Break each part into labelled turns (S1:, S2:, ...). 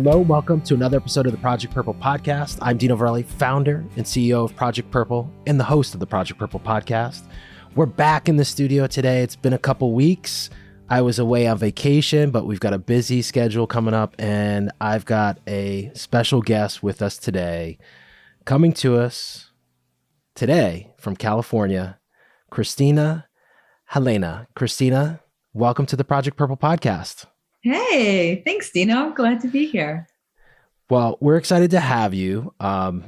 S1: Hello, welcome to another episode of the Project Purple podcast. I'm Dino Verrelli, founder and CEO of Project Purple and the host of the Project Purple podcast. We're back in the studio today. It's been a couple weeks. I was away on vacation, but we've got a busy schedule coming up, and I've got a special guest with us today. Coming to us today from California, Christina Helena. Christina, welcome to the Project Purple podcast.
S2: Hey, thanks, Dino. I'm glad to be here.
S1: Well, we're excited to have you. I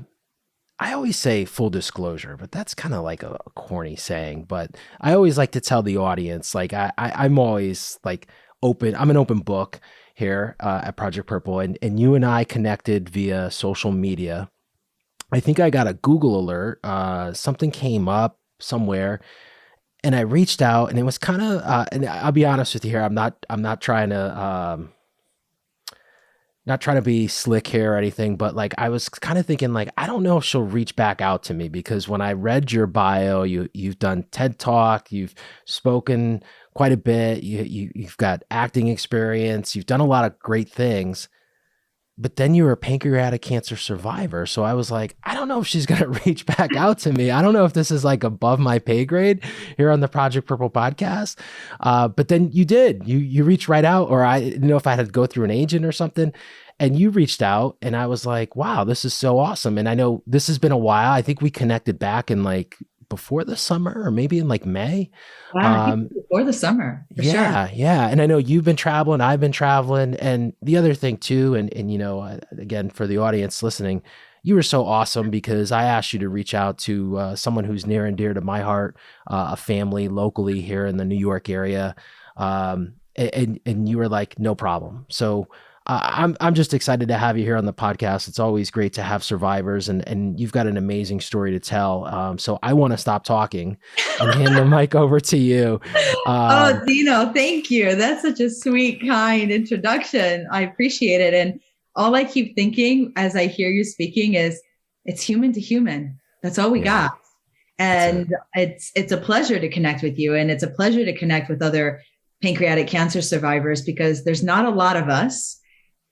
S1: always say full disclosure, but that's kind of like a corny saying. But I always like to tell the audience, like I'm always like open. I'm an open book here at Project Purple, and you and I connected via social media. I think I got a Google alert. Something came up somewhere. And I reached out, and it was kind of, and I'll be honest with you here. I'm not trying to be slick here or anything, but like I was kind of thinking, like, I don't know if she'll reach back out to me, because when I read your bio, you've done TED Talk, you've spoken quite a bit, you've got acting experience, you've done a lot of great things. But then you were a pancreatic cancer survivor. So I was like, I don't know if she's going to reach back out to me. I don't know if this is like above my pay grade here on the Project Purple podcast. But then you did. You reached right out, or I didn't know if I had to go through an agent or something. And you reached out, and I was like, wow, this is so awesome. And I know this has been a while. I think we connected back in like before the summer, or maybe in like May.
S2: Wow, before the summer, for sure.
S1: Yeah. And I know you've been traveling, I've been traveling. And the other thing too, and you know, again, for the audience listening, you were so awesome because I asked you to reach out to someone who's near and dear to my heart, a family locally here in the New York area. And you were like, no problem. So I'm just excited to have you here on the podcast. It's always great to have survivors, and you've got an amazing story to tell. So I want to stop talking and hand the mic over to you.
S2: Oh, Dino, thank you. That's such a sweet, kind introduction. I appreciate it. And all I keep thinking as I hear you speaking is it's human to human. That's all we got. And it's a pleasure to connect with you. And it's a pleasure to connect with other pancreatic cancer survivors, because there's not a lot of us.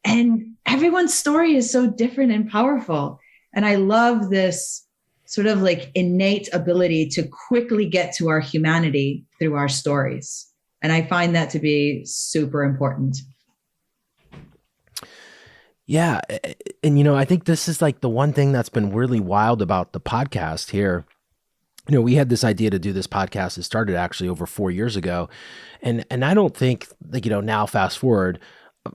S2: And everyone's story is so different and powerful. And I love this sort of like innate ability to quickly get to our humanity through our stories. And I find that to be super important.
S1: Yeah. And, you know, I think this is like the one thing that's been really wild about the podcast here. You know, we had this idea to do this podcast. It started actually over 4 years ago. And I don't think, like, you know, now fast forward,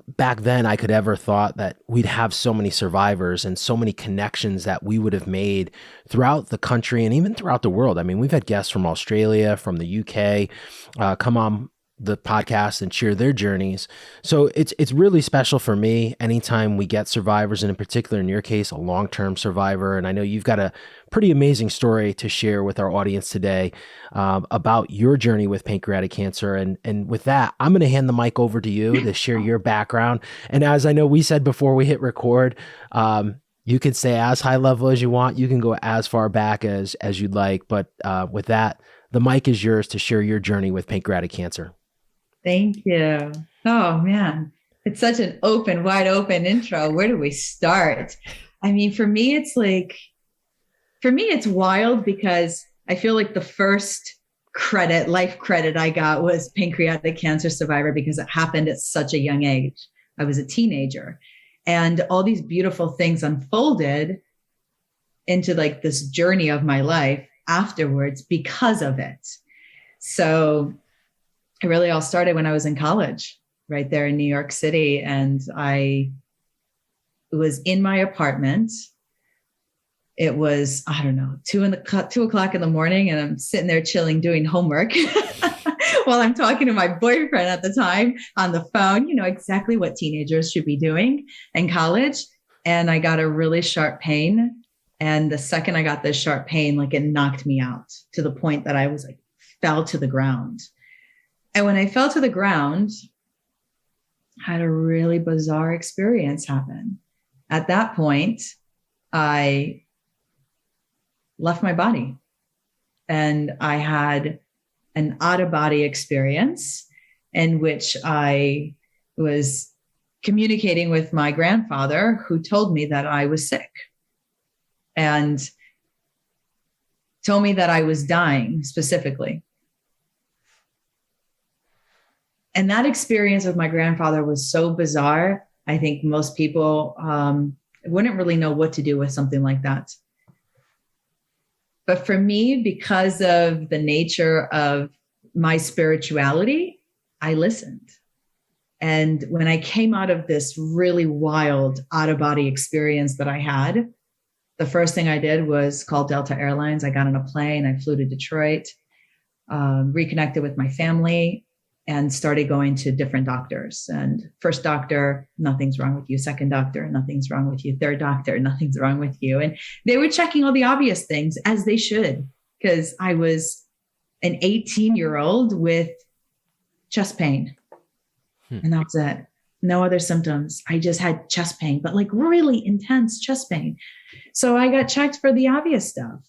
S1: back then I could ever thought that we'd have so many survivors and so many connections that we would have made throughout the country and even throughout the world. I mean, we've had guests from Australia, from the UK, come on the podcast and share their journeys. So it's really special for me anytime we get survivors, and in particular, in your case, a long-term survivor. And I know you've got a pretty amazing story to share with our audience today about your journey with pancreatic cancer. And with that, I'm going to hand the mic over to you to share your background. And as I know we said before we hit record, you can stay as high level as you want. You can go as far back as you'd like. But with that, the mic is yours to share your journey with pancreatic cancer.
S2: Thank you. Oh, man. It's such an wide open intro. Where do we start? I mean, for me, it's wild because I feel like the first life credit I got was pancreatic cancer survivor, because it happened at such a young age. I was a teenager, and all these beautiful things unfolded into like this journey of my life afterwards because of it. So it really all started when I was in college, right there in New York City. And I was in my apartment. It was, I don't know, 2 o'clock in the morning, and I'm sitting there chilling, doing homework while I'm talking to my boyfriend at the time on the phone, you know, exactly what teenagers should be doing in college. And I got a really sharp pain. And the second I got this sharp pain, like it knocked me out to the point that I was like, fell to the ground. And when I fell to the ground, I had a really bizarre experience happen. At that point, I left my body, and I had an out-of-body experience in which I was communicating with my grandfather, who told me that I was sick and told me that I was dying specifically. And that experience with my grandfather was so bizarre. I think most people wouldn't really know what to do with something like that. But for me, because of the nature of my spirituality, I listened. And when I came out of this really wild out-of-body experience that I had, the first thing I did was call Delta Airlines. I got on a plane, I flew to Detroit, reconnected with my family, and started going to different doctors. And first doctor, nothing's wrong with you. Second doctor, nothing's wrong with you. Third doctor, nothing's wrong with you. And they were checking all the obvious things, as they should, because I was an 18-year-old with chest pain. And that was it. No other symptoms. I just had chest pain, but like really intense chest pain. So I got checked for the obvious stuff,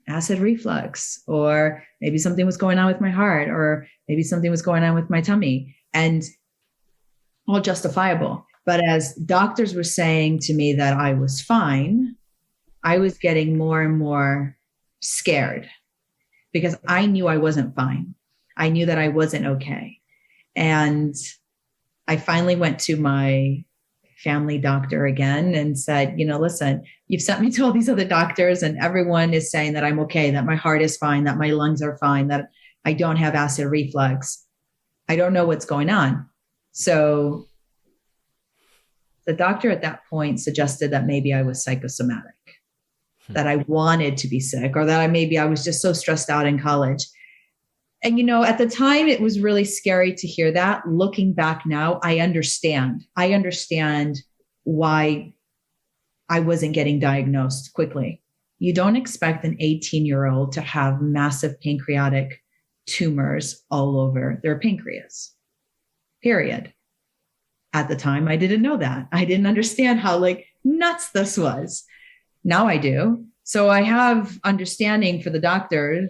S2: acid reflux, or maybe something was going on with my heart, or maybe something was going on with my tummy, and all justifiable. But as doctors were saying to me that I was fine, I was getting more and more scared because I knew I wasn't fine. I knew that I wasn't okay. And I finally went to my family doctor again and said, listen, you've sent me to all these other doctors and everyone is saying that I'm okay, that my heart is fine, that my lungs are fine, that I don't have acid reflux. I don't know what's going on. So the doctor at that point suggested that maybe I was psychosomatic, that I wanted to be sick, or that I was just so stressed out in college. And, at the time, it was really scary to hear that. Looking back now, I understand. I understand why I wasn't getting diagnosed quickly. You don't expect an 18-year-old to have massive pancreatic tumors all over their pancreas, period. At the time, I didn't know that. I didn't understand how nuts this was. Now I do. So I have understanding for the doctor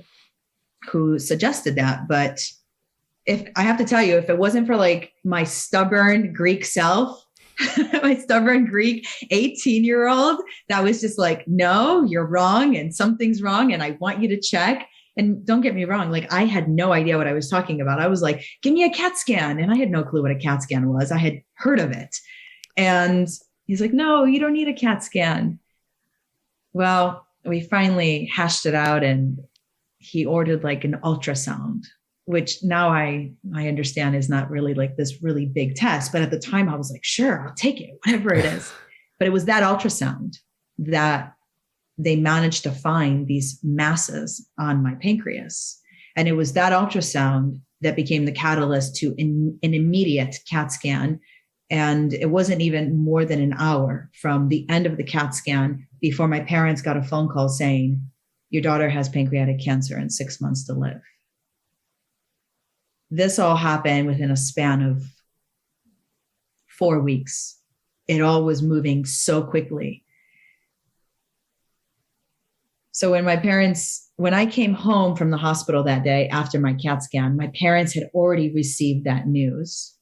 S2: who suggested that. But if I have to tell you, if it wasn't for my stubborn Greek self, my stubborn Greek 18-year-old, that was just no, you're wrong and something's wrong. And I want you to check. And don't get me wrong, I had no idea what I was talking about. I was like, give me a CAT scan. And I had no clue what a CAT scan was. I had heard of it. And he's like, no, you don't need a CAT scan. Well, we finally hashed it out and he ordered an ultrasound, which now I understand is not really this really big test. But at the time I was like, sure, I'll take it, whatever it is. But it was that ultrasound that they managed to find these masses on my pancreas. And it was that ultrasound that became the catalyst to an immediate CAT scan. And it wasn't even more than an hour from the end of the CAT scan before my parents got a phone call saying, your daughter has pancreatic cancer and 6 months to live. This all happened within a span of 4 weeks. It all was moving so quickly. So when I came home from the hospital that day after my CAT scan, my parents had already received that news.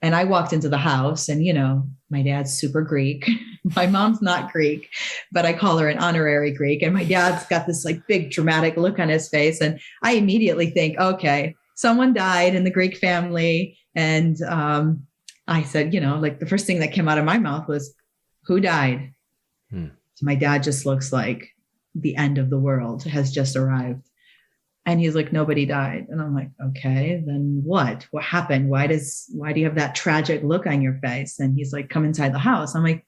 S2: And I walked into the house and, my dad's super Greek. My mom's not Greek, but I call her an honorary Greek. And my dad's got this big dramatic look on his face. And I immediately think, okay, someone died in the Greek family. And I said, the first thing that came out of my mouth was, who died? So my dad just looks like the end of the world has just arrived. And he's like, nobody died. And I'm like, okay, then what? What happened? Why do you have that tragic look on your face? And he's like, come inside the house. I'm like,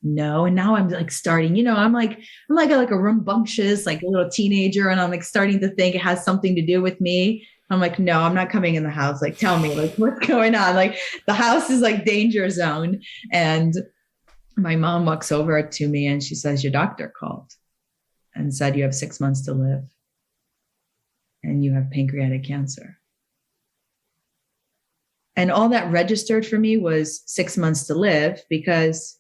S2: no. And now I'm starting, I'm like a rambunctious, a little teenager. And I'm starting to think it has something to do with me. I'm like, no, I'm not coming in the house. Tell me what's going on? The house is danger zone. And my mom walks over to me and she says, your doctor called and said, you have 6 months to live. And you have pancreatic cancer. And all that registered for me was 6 months to live, because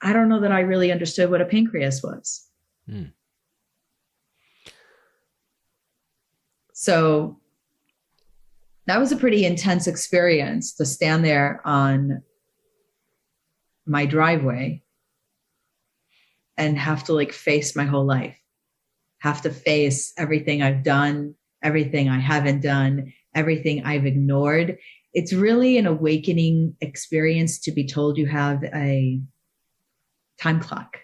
S2: I don't know that I really understood what a pancreas was. So that was a pretty intense experience to stand there on my driveway and have to like face my whole life, have to face everything I've done, everything I haven't done, everything I've ignored. It's really an awakening experience to be told you have a time clock.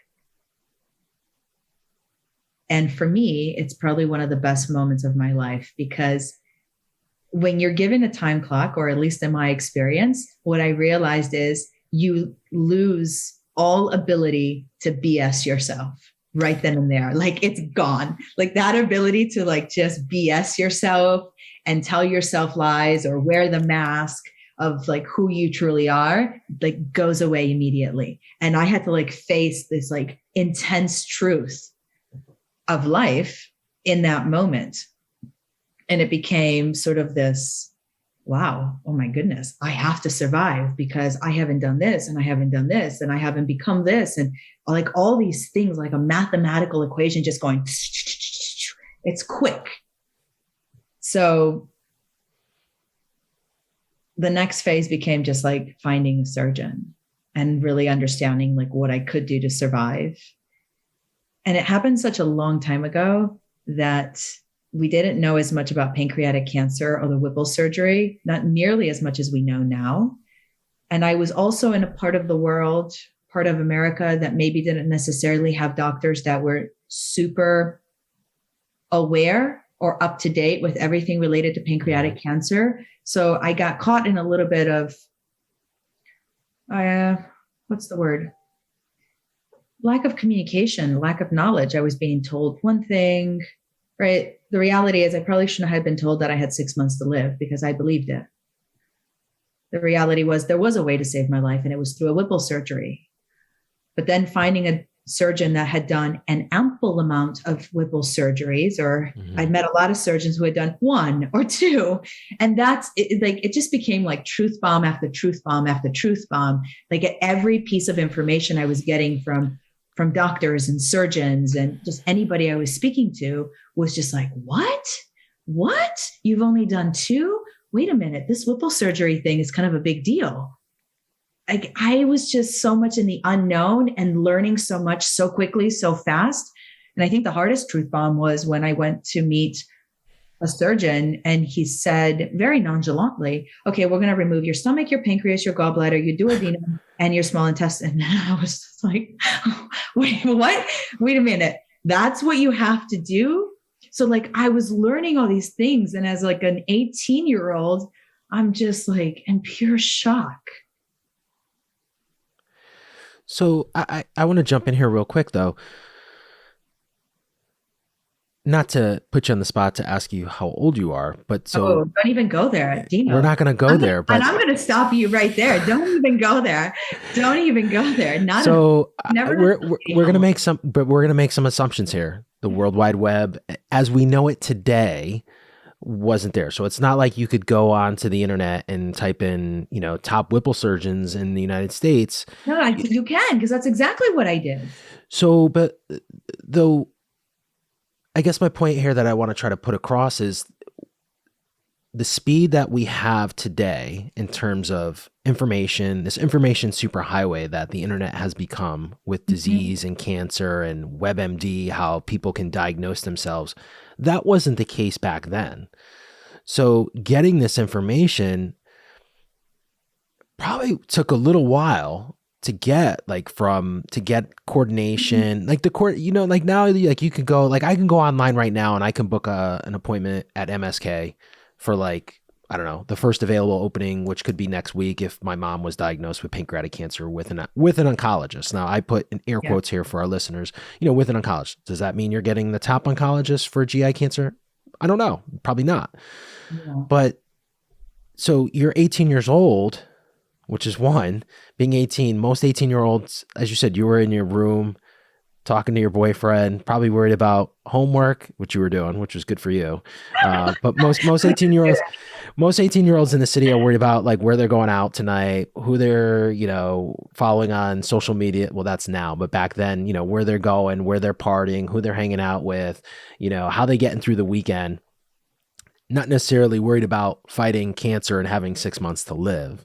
S2: And for me, it's probably one of the best moments of my life, because when you're given a time clock, or at least in my experience, what I realized is you lose all ability to BS yourself right then and there. Like, it's gone. Like, that ability to like just BS yourself and tell yourself lies or wear the mask of like who you truly are, like goes away immediately. And I had to like face this like intense truth of life in that moment. And it became sort of this, wow, oh my goodness, I have to survive because I haven't done this and I haven't done this and I haven't become this. And like all these things, like a mathematical equation just going, it's quick. So the next phase became just like finding a surgeon and really understanding like what I could do to survive. And it happened such a long time ago that we didn't know as much about pancreatic cancer or the whipple surgery, not nearly as much as we know now. And I was also in a part of the world, part of America, that maybe didn't necessarily have doctors that were super aware or up to date with everything related to pancreatic cancer. So I got caught in a little bit of, what's the word? Lack of communication, lack of knowledge. I was being told one thing, right? The reality is I probably shouldn't have been told that I had 6 months to live because I believed it. The reality was there was a way to save my life, and it was through a whipple surgery. But then finding a surgeon that had done an ample amount of whipple surgeries, or I'd met a lot of surgeons who had done one or two. And that's it, like, it just became like truth bomb after truth bomb after truth bomb. Like every piece of information I was getting from doctors and surgeons and just anybody I was speaking to was just like, what? You've only done two? Wait a minute. This whipple surgery thing is kind of a big deal. Like, I was just so much in the unknown and learning so much so quickly, so fast. And I think the hardest truth bomb was when I went to meet a surgeon and he said very nonchalantly, okay, we're going to remove your stomach, your pancreas, your gallbladder, your duodenum, and your small intestine. And I was just like, wait, what? Wait a minute. That's what you have to do? So like, I was learning all these things. And as like an 18-year-old, I'm just like in pure shock.
S1: So I want to jump in here real quick, though. Not to put you on the spot to ask you how old you are, but so
S2: don't even go there, Dino.
S1: We're not going to go there, but
S2: and I'm going to stop you right there. Don't even go there. Don't even go there. Not
S1: so we're going to make some assumptions here. The World Wide Web, as we know it today, wasn't there. So it's not like you could go onto the internet and type in, top whipple surgeons in the United States.
S2: No, you can, because that's exactly what I did.
S1: So, but though, I guess my point here that I want to try to put across is the speed that we have today in terms of information, this information superhighway that the internet has become with disease and cancer and WebMD, how people can diagnose themselves. That wasn't the case back then. So getting this information probably took a little while to get coordination, like like now, like you can go, like I can go online right now and I can book an appointment at MSK for like, I don't know, the first available opening, which could be next week if my mom was diagnosed with pancreatic cancer with an oncologist. Now I put in air quotes here for our listeners, with an oncologist. Does that mean you're getting the top oncologist for GI cancer? I don't know. Probably not. Yeah. But so you're 18 years old, which is one. Being 18, most 18-year-olds, as you said, you were in your room talking to your boyfriend, probably worried about homework, which you were doing, which was good for you. But most 18-year-olds in the city are worried about like where they're going out tonight, who they're, following on social media. Well, that's now, but back then, where they're going, where they're partying, who they're hanging out with, how they getting through the weekend. Not necessarily worried about fighting cancer and having 6 months to live.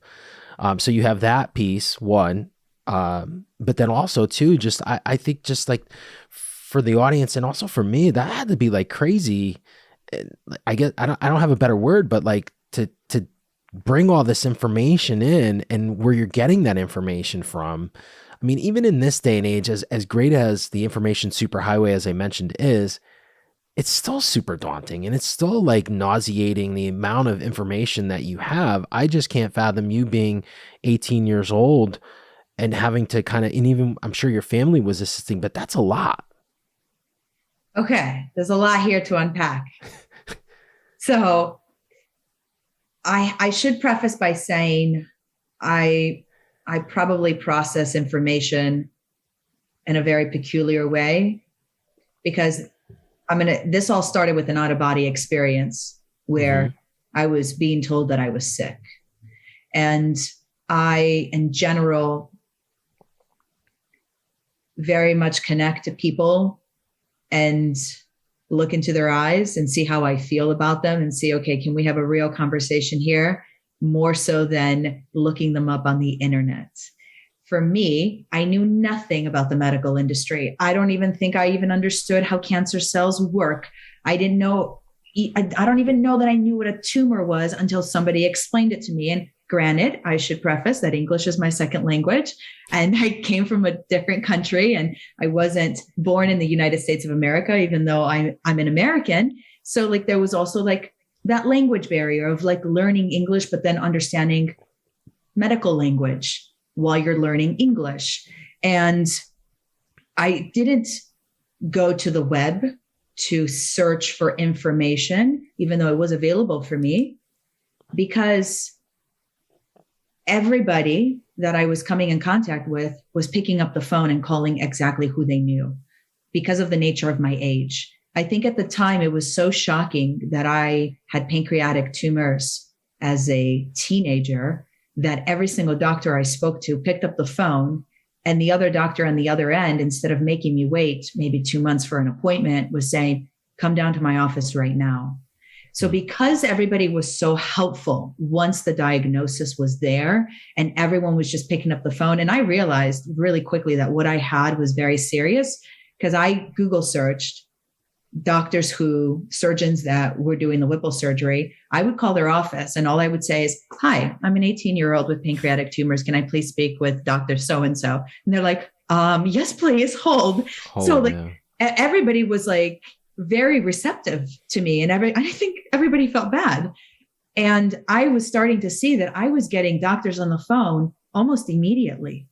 S1: So you have that piece, one. But then also too, just I think just like for the audience and also for me, that had to be like crazy. I guess I don't have a better word, but like to bring all this information in and where you're getting that information from. I mean, even in this day and age, as great as the information superhighway, as I mentioned, is, it's still super daunting and it's still like nauseating the amount of information that you have. I just can't fathom you being 18 years old and having to kind of, and even I'm sure your family was assisting, but that's a lot.
S2: Okay, there's a lot here to unpack. So I should preface by saying I probably process information in a very peculiar way, because this all started with an out of body experience where I was being told that I was sick. And I, in general, very much connect to people and look into their eyes and see how I feel about them and see, okay, can we have a real conversation here? More so than looking them up on the internet. For me, I knew nothing about the medical industry. I don't even think I even understood how cancer cells work. I didn't know, I don't even know that I knew what a tumor was until somebody explained it to me. And granted, I should preface that English is my second language, and I came from a different country, and I wasn't born in the United States of America, even though I'm an American. So like there was also like that language barrier of like learning English, but then understanding medical language while you're learning English. And I didn't go to the web to search for information, even though it was available for me, because everybody that I was coming in contact with was picking up the phone and calling exactly who they knew because of the nature of my age. I think at the time it was so shocking that I had pancreatic tumors as a teenager that every single doctor I spoke to picked up the phone, and the other doctor on the other end, instead of making me wait maybe 2 months for an appointment, was saying, come down to my office right now. So because everybody was so helpful once the diagnosis was there and everyone was just picking up the phone, and I realized really quickly that what I had was very serious, because I Google searched doctors surgeons that were doing the whipple surgery. I would call their office and all I would say is, hi, I'm an 18-year-old with pancreatic tumors. Can I please speak with Dr. So-and-so? And they're like, yes, please hold. So like everybody was like very receptive to me, and I think everybody felt bad. And I was starting to see that I was getting doctors on the phone almost immediately.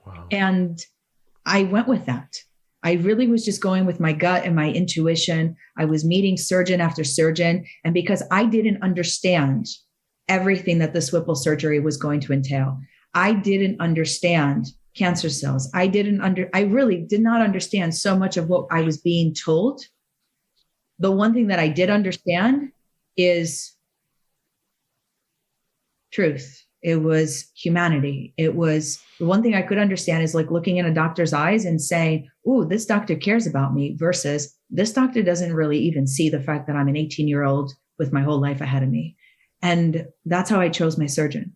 S2: Wow. And I went with that. I really was just going with my gut and my intuition. I was meeting surgeon after surgeon. And because I didn't understand everything that this whipple surgery was going to entail, I didn't understand cancer cells. I really did not understand so much of what I was being told. The one thing that I did understand is truth. It was humanity. It was the one thing I could understand is like looking in a doctor's eyes and saying, ooh, this doctor cares about me, versus this doctor doesn't really even see the fact that I'm an 18-year-old with my whole life ahead of me. And that's how I chose my surgeon.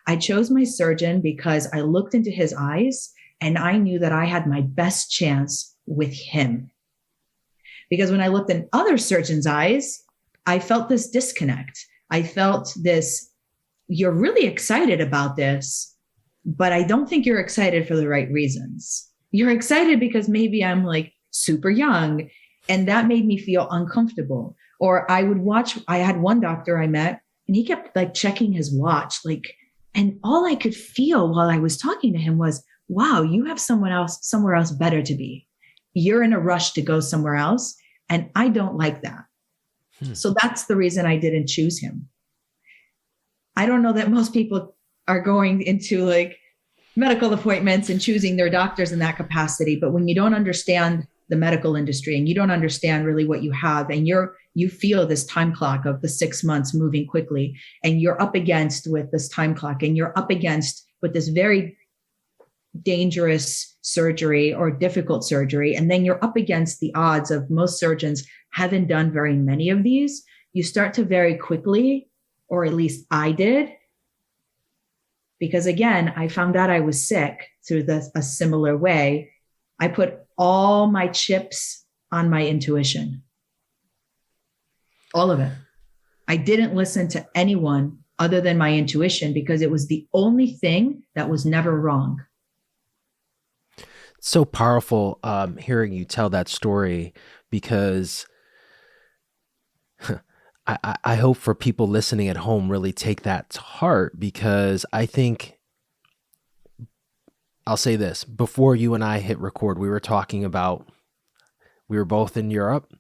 S2: I chose my surgeon because I looked into his eyes and I knew that I had my best chance with him. Because when I looked in other surgeons' eyes, I felt this disconnect. I felt this, you're really excited about this, but I don't think you're excited for the right reasons. You're excited because maybe I'm like super young, and that made me feel uncomfortable. Or I had one doctor I met and he kept like checking his watch, and all I could feel while I was talking to him was, wow, you have somewhere else better to be. You're in a rush to go somewhere else. And I don't like that. So that's the reason I didn't choose him. I don't know that most people are going into like medical appointments and choosing their doctors in that capacity. But when you don't understand the medical industry and you don't understand really what you have, and you feel this time clock of the 6 months moving quickly, and you're up against with this time clock, and you're up against with this very dangerous surgery or difficult surgery, and then you're up against the odds of most surgeons haven't done very many of these, you start to very quickly, or at least I did, because again, I found out I was sick through a similar way. I put all my chips on my intuition, all of it. I didn't listen to anyone other than my intuition because it was the only thing that was never wrong.
S1: So powerful hearing you tell that story, because I hope for people listening at home really take that to heart, because I think, I'll say this, before you and I hit record, we were talking about, we were both in Europe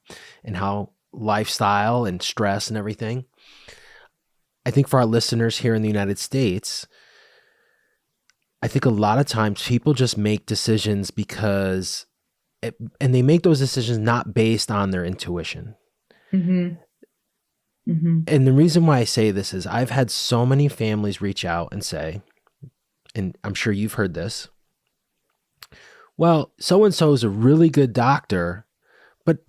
S1: and how lifestyle and stress and everything. I think for our listeners here in the United States, I think a lot of times people just make decisions because, and they make those decisions not based on their intuition.
S2: Mm-hmm. Mm-hmm.
S1: And the reason why I say this is I've had so many families reach out and say, and I'm sure you've heard this, well, so-and-so is a really good doctor, but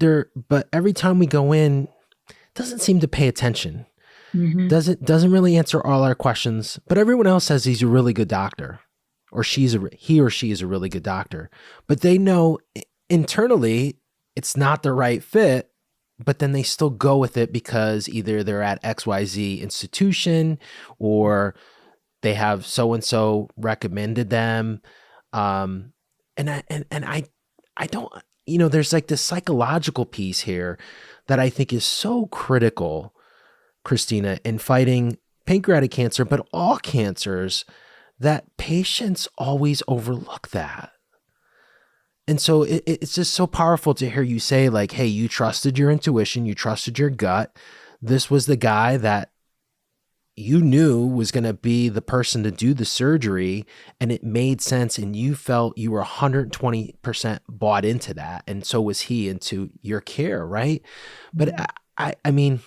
S1: every time we go in, doesn't seem to pay attention.
S2: Mm-hmm.
S1: Doesn't really answer all our questions, but everyone else says he's a really good doctor, or he or she is a really good doctor. But they know internally it's not the right fit, but then they still go with it because either they're at XYZ institution or they have so-and-so recommended them. And I don't, there's like this psychological piece here that I think is so critical, Christina, in fighting pancreatic cancer, but all cancers, that patients always overlook that. And so it's just so powerful to hear you say, like, hey, you trusted your intuition, you trusted your gut. This was the guy that you knew was going to be the person to do the surgery, and it made sense, and you felt you were 120% bought into that, and so was he into your care, right? But I mean,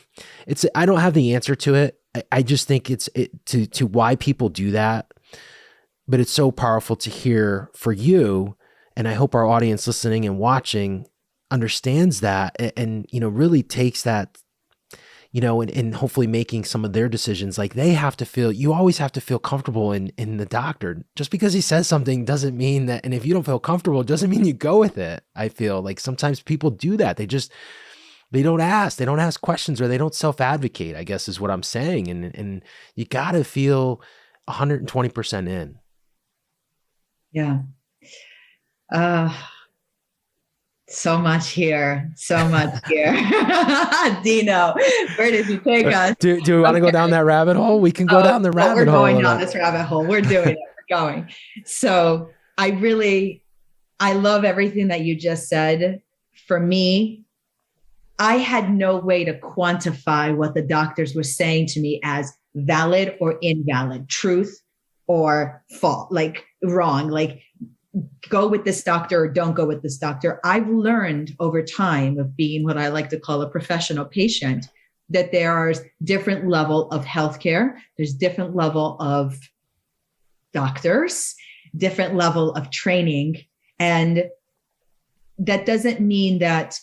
S1: I don't have the answer to it. I just think it's to why people do that, but it's so powerful to hear for you, and I hope our audience listening and watching understands that, and really takes that, and hopefully making some of their decisions. Like, you always have to feel comfortable in the doctor. Just because he says something doesn't mean that, and if you don't feel comfortable, it doesn't mean you go with it. I feel like sometimes people do that. They don't ask questions, or they don't self-advocate, I guess is what I'm saying. And you got to feel 120% in.
S2: Yeah. So much here. Dino, where did you take us?
S1: Do we want to go down that rabbit hole? We can go down the rabbit hole.
S2: We're going down this rabbit hole. We're doing it. We're going. So I love everything that you just said. For me, I had no way to quantify what the doctors were saying to me as valid or invalid, truth or false, like wrong, like go with this doctor or don't go with this doctor. I've learned over time of being what I like to call a professional patient, that there are different level of healthcare. There's different level of doctors, different level of training. And that doesn't mean that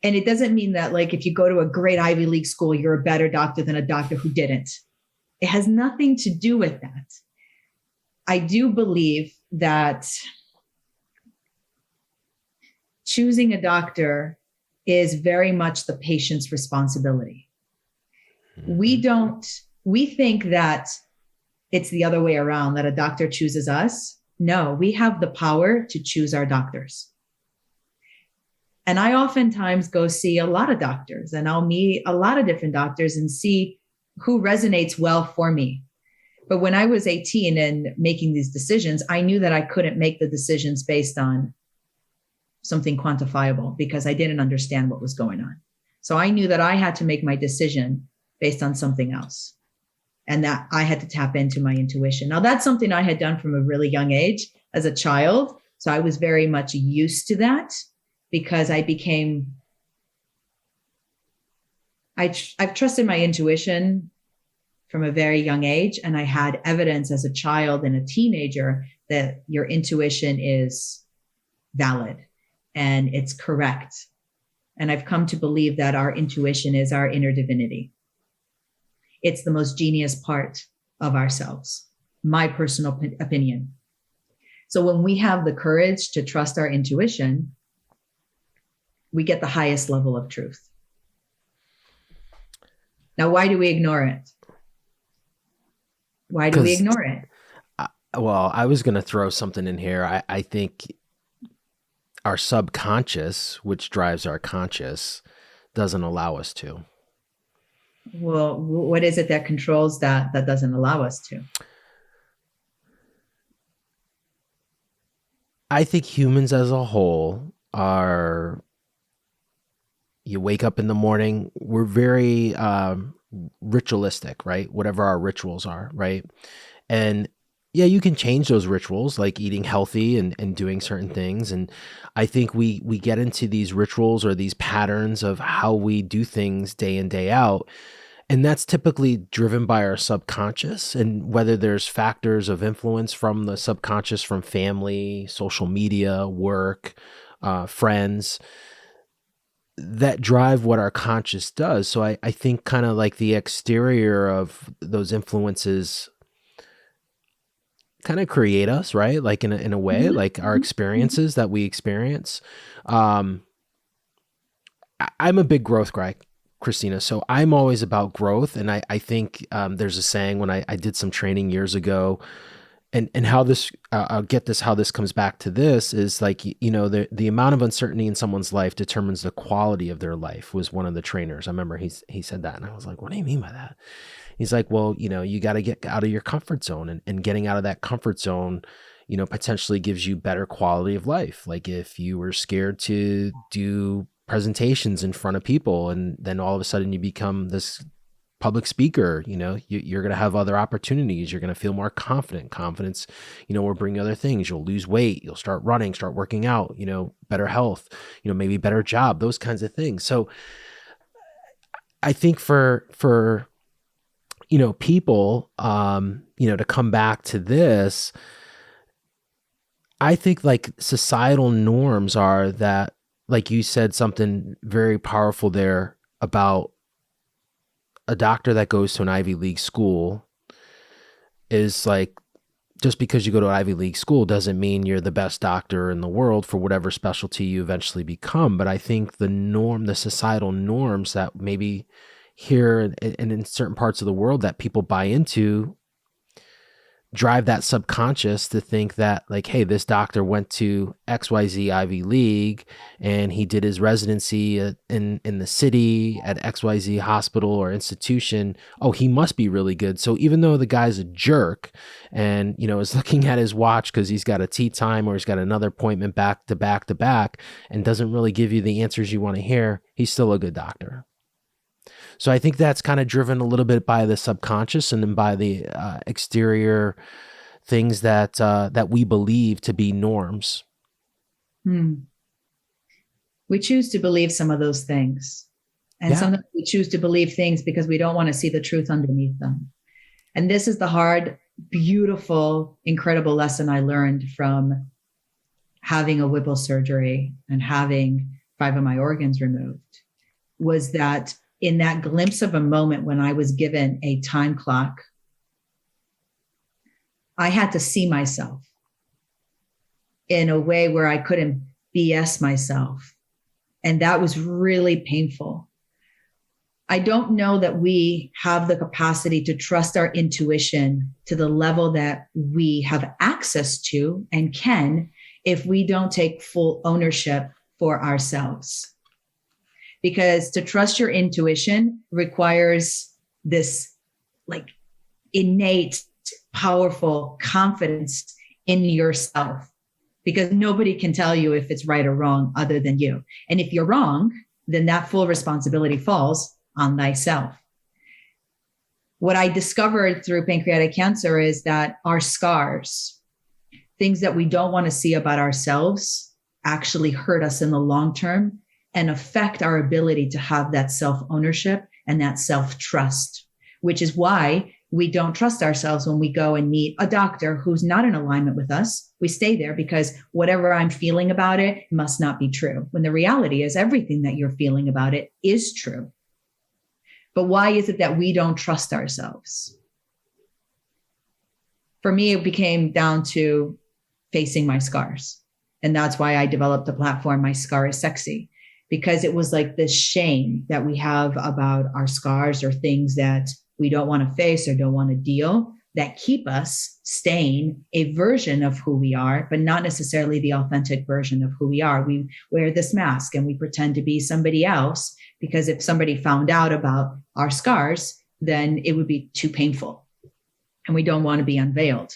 S2: it doesn't mean that if you go to a great Ivy League school, you're a better doctor than a doctor who didn't. It has nothing to do with that. I do believe that choosing a doctor is very much the patient's responsibility. We think that it's the other way around, that a doctor chooses us. No, we have the power to choose our doctors. And I oftentimes go see a lot of doctors, and I'll meet a lot of different doctors and see who resonates well for me. But when I was 18 and making these decisions, I knew that I couldn't make the decisions based on something quantifiable because I didn't understand what was going on. So I knew that I had to make my decision based on something else, and that I had to tap into my intuition. Now, that's something I had done from a really young age as a child. So I was very much used to that because I've trusted my intuition from a very young age. And I had evidence as a child and a teenager that your intuition is valid and it's correct. And I've come to believe that our intuition is our inner divinity. It's the most genius part of ourselves, my personal opinion. So when we have the courage to trust our intuition, we get the highest level of truth. Now, why do we ignore it? Why do we
S1: Because,
S2: ignore it?
S1: well, I was going to throw something in here. I think our subconscious, which drives our conscious, doesn't allow us to.
S2: Well, what is it that controls that doesn't allow us to?
S1: I think humans as a whole are, you wake up in the morning, we're very ritualistic, right? Whatever our rituals are, right? And yeah, you can change those rituals, like eating healthy and doing certain things. And I think we get into these rituals or these patterns of how we do things day in, day out. And that's typically driven by our subconscious, and whether there's factors of influence from the subconscious, from family, social media, work, friends, that drive what our conscious does. So I think kind of like the exterior of those influences kind of create us, right? Like in a way, like our experiences that we experience. I'm a big growth guy, Christina. So I'm always about growth. And I think there's a saying when I did some training years ago, and how this, I'll get this, how this comes back to this is like, the amount of uncertainty in someone's life determines the quality of their life, was one of the trainers. I remember he said that. And I was like, what do you mean by that? He's like, well, you got to get out of your comfort zone, and getting out of that comfort zone, potentially gives you better quality of life. Like if you were scared to do presentations in front of people, and then all of a sudden you become this public speaker, you're going to have other opportunities. You're going to feel more confident. Confidence, will bring other things. You'll lose weight. You'll start running, start working out, better health, maybe better job, those kinds of things. So I think for people, to come back to this, I think like societal norms are that, like you said, something very powerful there about a doctor that goes to an Ivy League school is like, just because you go to an Ivy League school doesn't mean you're the best doctor in the world for whatever specialty you eventually become. But I think the societal norms that maybe here and in certain parts of the world that people buy into drive that subconscious to think that like, hey, this doctor went to XYZ Ivy League and he did his residency in the city at XYZ hospital or institution. Oh, he must be really good. So even though the guy's a jerk and, is looking at his watch because he's got a tea time or he's got another appointment back to back to back and doesn't really give you the answers you want to hear, he's still a good doctor. So I think that's kind of driven a little bit by the subconscious and then by the exterior things that we believe to be norms.
S2: We choose to believe some of those things. And sometimes we choose to believe things because we don't want to see the truth underneath them. And this is the hard, beautiful, incredible lesson I learned from having a whipple surgery and having 5 of my organs removed, was that in that glimpse of a moment when I was given a time clock, I had to see myself in a way where I couldn't BS myself. And that was really painful. I don't know that we have the capacity to trust our intuition to the level that we have access to and can if we don't take full ownership for ourselves. Because to trust your intuition requires this like innate, powerful confidence in yourself, because nobody can tell you if it's right or wrong other than you. And if you're wrong, then that full responsibility falls on thyself. What I discovered through pancreatic cancer is that our scars, things that we don't want to see about ourselves, actually hurt us in the long term and affect our ability to have that self-ownership and that self-trust, which is why we don't trust ourselves when we go and meet a doctor who's not in alignment with us. We stay there because whatever I'm feeling about it must not be true, when the reality is everything that you're feeling about it is true. But why is it that we don't trust ourselves? for me, it became down to facing my scars. And that's why I developed the platform, My Scar is Sexy, because it was like this shame that we have about our scars or things that we don't want to face or don't want to deal that keep us staying a version of who we are, but not necessarily the authentic version of who we are. We wear this mask and we pretend to be somebody else because if somebody found out about our scars, then it would be too painful and we don't want to be unveiled.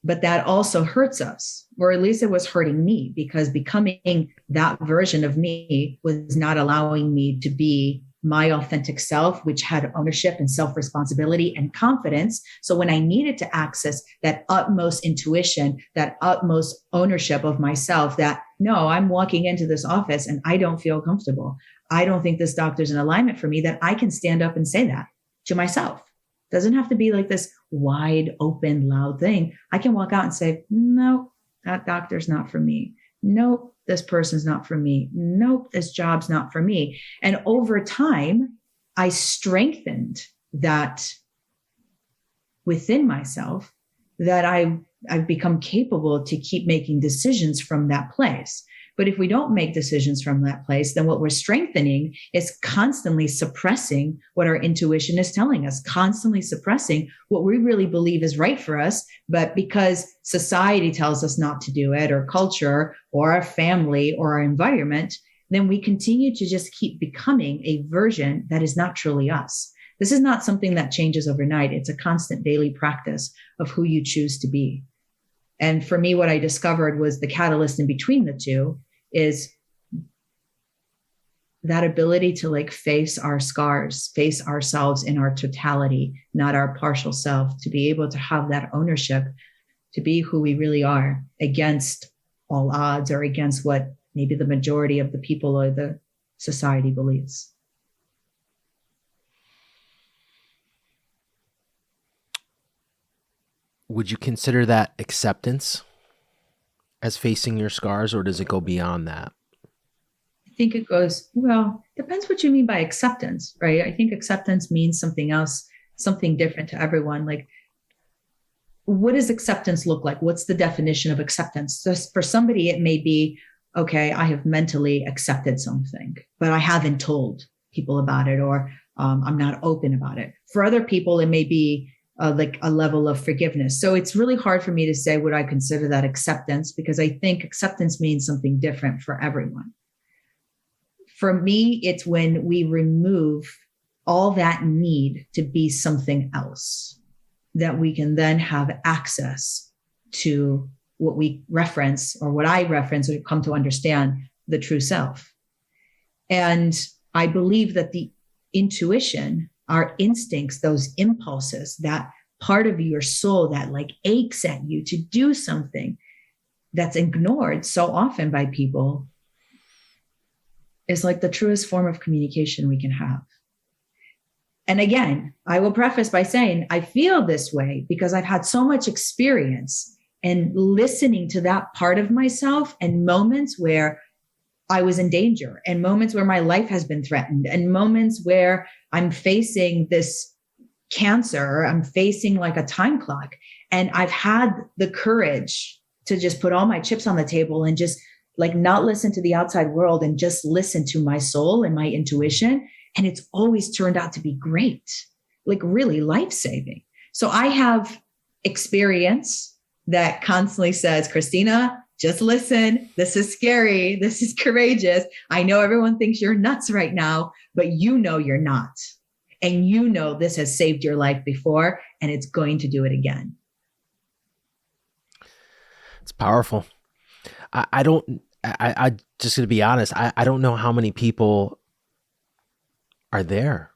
S2: But that also hurts us, or at least it was hurting me, because becoming that version of me was not allowing me to be my authentic self, which had ownership and self-responsibility and confidence. So when I needed to access that utmost intuition, that utmost ownership of myself, that no, I'm walking into this office and I don't feel comfortable. I don't think this doctor's in alignment for me, that I can stand up and say that to myself. Doesn't have to be like this wide open, loud thing. I can walk out and say, no, that doctor's not for me. Nope, this person's not for me. Nope, this job's not for me. And over time, I strengthened that within myself, that I've become capable to keep making decisions from that place. But if we don't make decisions from that place, then what we're strengthening is constantly suppressing what our intuition is telling us, constantly suppressing what we really believe is right for us. But because society tells us not to do it, or culture, or our family, or our environment, then we continue to just keep becoming a version that is not truly us. This is not something that changes overnight. It's a constant daily practice of who you choose to be. And for me, what I discovered was the catalyst in between the two is that ability to like face our scars, face ourselves in our totality, not our partial self, to be able to have that ownership, to be who we really are against all odds or against what maybe the majority of the people or the society believes.
S1: Would you consider that acceptance as facing your scars, or does it go beyond that?
S2: I think it goes, well, depends what you mean by acceptance, right? I think acceptance means something else, something different to everyone. Like, what does acceptance look like? What's the definition of acceptance? So for somebody, it may be, okay, I have mentally accepted something, but I haven't told people about it, or I'm not open about it. For other people, it may be like a level of forgiveness. So it's really hard for me to say, would I consider that acceptance? Because I think acceptance means something different for everyone. For me, it's when we remove all that need to be something else, that we can then have access to what we reference, or what I reference, or come to understand the true self. And I believe that the intuition, our instincts, those impulses, that part of your soul that like aches at you to do something that's ignored so often by people, is like the truest form of communication we can have. And again, I will preface by saying I feel this way because I've had so much experience in listening to that part of myself, and moments where I was in danger, and moments where my life has been threatened, and moments where I'm facing this cancer, I'm facing like a time clock. And I've had the courage to just put all my chips on the table and just like not listen to the outside world and just listen to my soul and my intuition. And it's always turned out to be great, like really life-saving. So I have experience that constantly says, Christina, just listen. This is scary. This is courageous. I know everyone thinks you're nuts right now, but you know you're not. And you know this has saved your life before, and it's going to do it again.
S1: It's powerful. I just to be honest, I don't know how many people are there,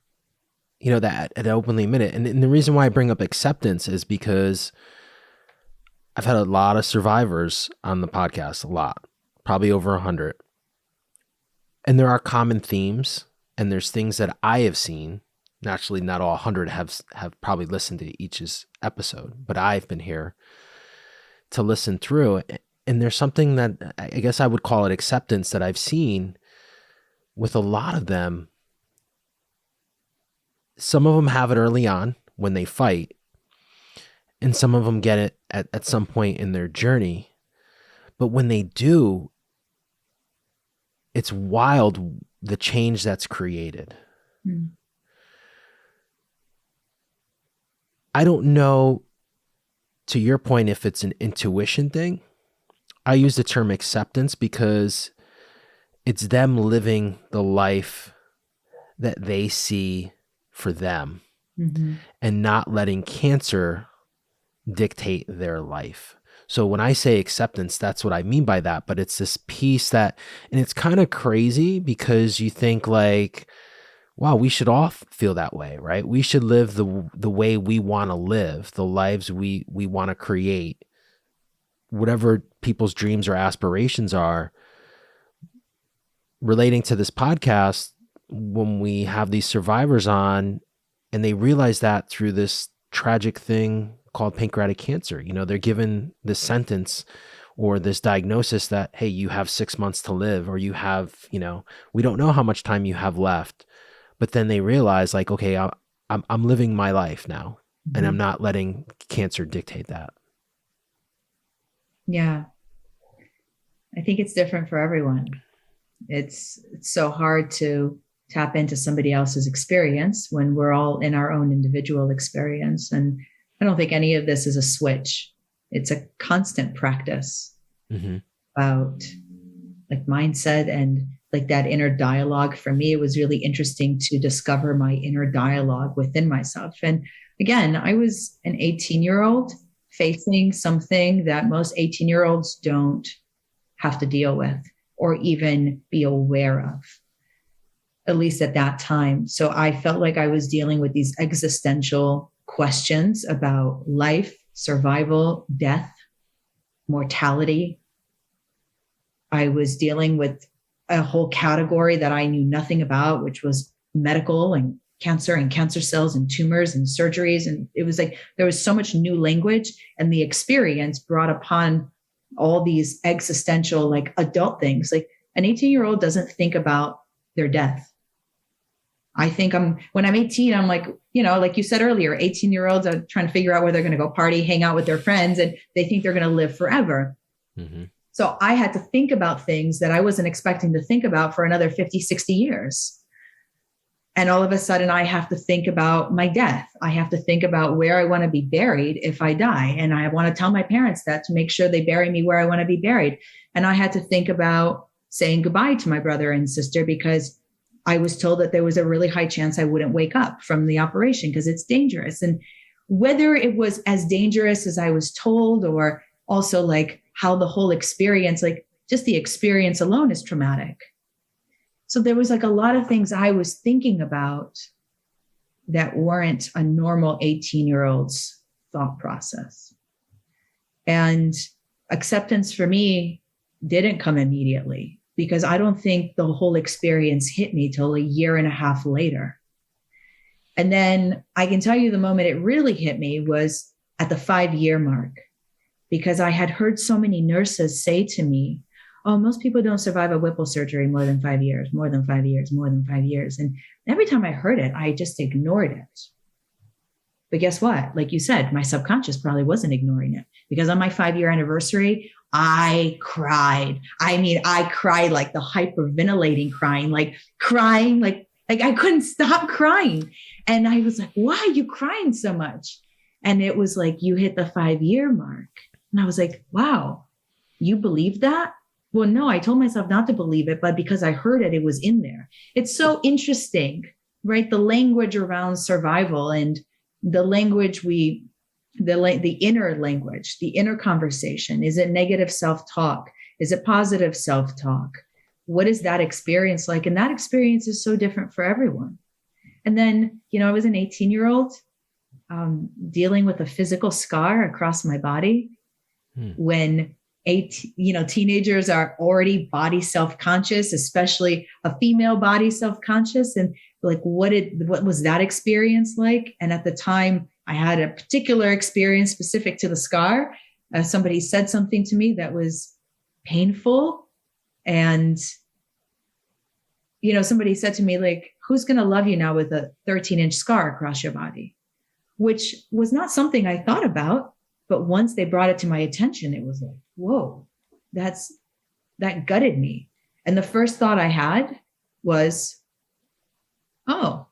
S1: you know, that openly admit it. And the reason why I bring up acceptance is because I've had a lot of survivors on the podcast, a lot, probably over 100. And there are common themes, and there's things that I have seen. Naturally, not all 100 have probably listened to each's episode, but I've been here to listen through. And there's something that I guess I would call it acceptance that I've seen with a lot of them. Some of them have it early on when they fight, and some of them get it at some point in their journey. But when they do, it's wild, the change that's created.
S2: Mm.
S1: I don't know, to your point, if it's an intuition thing. I use the term acceptance because it's them living the life that they see for them,
S2: Mm-hmm.
S1: and not letting cancer dictate their life. So when I say acceptance, that's what I mean by that. But it's this piece that, and it's kind of crazy because you think like, wow, we should all feel that way, right? We should live the way we want to live, the lives we want to create, whatever people's dreams or aspirations are. Relating to this podcast, when we have these survivors on and they realize that through this tragic thing called pancreatic cancer, they're given this sentence or this diagnosis that, hey, you have 6 months to live, or you have, we don't know how much time you have left. But then they realize like, okay, I'm living my life now,
S2: Mm-hmm.
S1: and I'm not letting cancer dictate that.
S2: Yeah. I think it's different for everyone. It's so hard to tap into somebody else's experience when we're all in our own individual experience. And I don't think any of this is a switch. It's a constant practice
S1: Mm-hmm.
S2: about like mindset and like that inner dialogue. For me, it was really interesting to discover my inner dialogue within myself. And again, I was an 18-year-old facing something that most 18-year-olds don't have to deal with or even be aware of, at least at that time. So I felt like I was dealing with these existential questions about life, survival, death, mortality. I was dealing with a whole category that I knew nothing about, which was medical and cancer cells and tumors and surgeries. And it was like there was so much new language, and the experience brought upon all these existential, like adult things. Like an 18-year-old doesn't think about their death. I think when I'm 18, I'm like, like you said earlier, 18-year-olds are trying to figure out where they're going to go party, hang out with their friends, and they think they're going to live forever.
S1: Mm-hmm.
S2: So I had to think about things that I wasn't expecting to think about for another 50, 60 years. And all of a sudden I have to think about my death. I have to think about where I want to be buried if I die. And I want to tell my parents that to make sure they bury me where I want to be buried. And I had to think about saying goodbye to my brother and sister because I was told that there was a really high chance I wouldn't wake up from the operation because it's dangerous. And whether it was as dangerous as I was told, or also like how the whole experience, like just the experience alone is traumatic. So there was like a lot of things I was thinking about that weren't a normal 18-year-old's thought process. And acceptance for me didn't come immediately because I don't think the whole experience hit me till a year and a half later. And then I can tell you the moment it really hit me was at the 5-year mark, because I had heard so many nurses say to me, oh, most people don't survive a whipple surgery more than 5 years, more than 5 years, more than 5 years. And every time I heard it, I just ignored it. But guess what? Like you said, my subconscious probably wasn't ignoring it, because on my 5-year anniversary, I cried. I mean, I cried like the hyperventilating crying, like I couldn't stop crying. And I was like, why are you crying so much? And it was like, you hit the 5-year mark. And I was like, wow, you believe that? Well, no, I told myself not to believe it, but because I heard it, it was in there. It's so interesting, right? The language around survival and the language the inner language, the inner conversation. Is it negative self-talk? Is it positive self-talk? What is that experience like? And that experience is so different for everyone. And then, I was an 18-year-old dealing with a physical scar across my body when teenagers are already body self-conscious, especially a female body self-conscious. And like, what was that experience like? And at the time I had a particular experience specific to the scar. Somebody said something to me that was painful. And, somebody said to me, like, who's going to love you now with a 13-inch scar across your body? Which was not something I thought about. But once they brought it to my attention, it was like, whoa, that gutted me. And the first thought I had was, oh,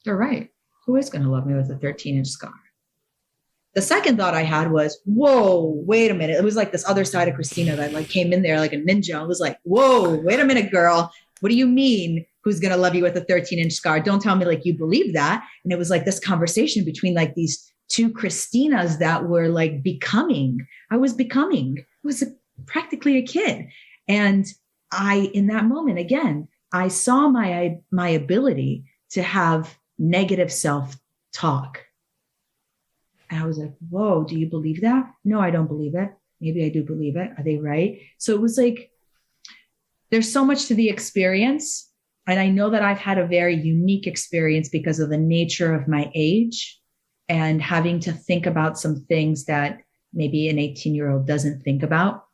S2: they're right. Who is going to love me with a 13-inch scar? The second thought I had was, whoa, wait a minute. It was like this other side of Christina that like came in there like a ninja. I was like, whoa, wait a minute, girl. What do you mean? Who's going to love you with a 13-inch scar? Don't tell me like you believe that. And it was like this conversation between like these two Christinas that were like becoming. I was practically a kid. And in that moment, again, I saw my ability to have negative self-talk. And I was like, whoa, do you believe that? No, I don't believe it. Maybe I do believe it. Are they right? So it was like, there's so much to the experience. And I know that I've had a very unique experience because of the nature of my age and having to think about some things that maybe an 18-year-old doesn't think about.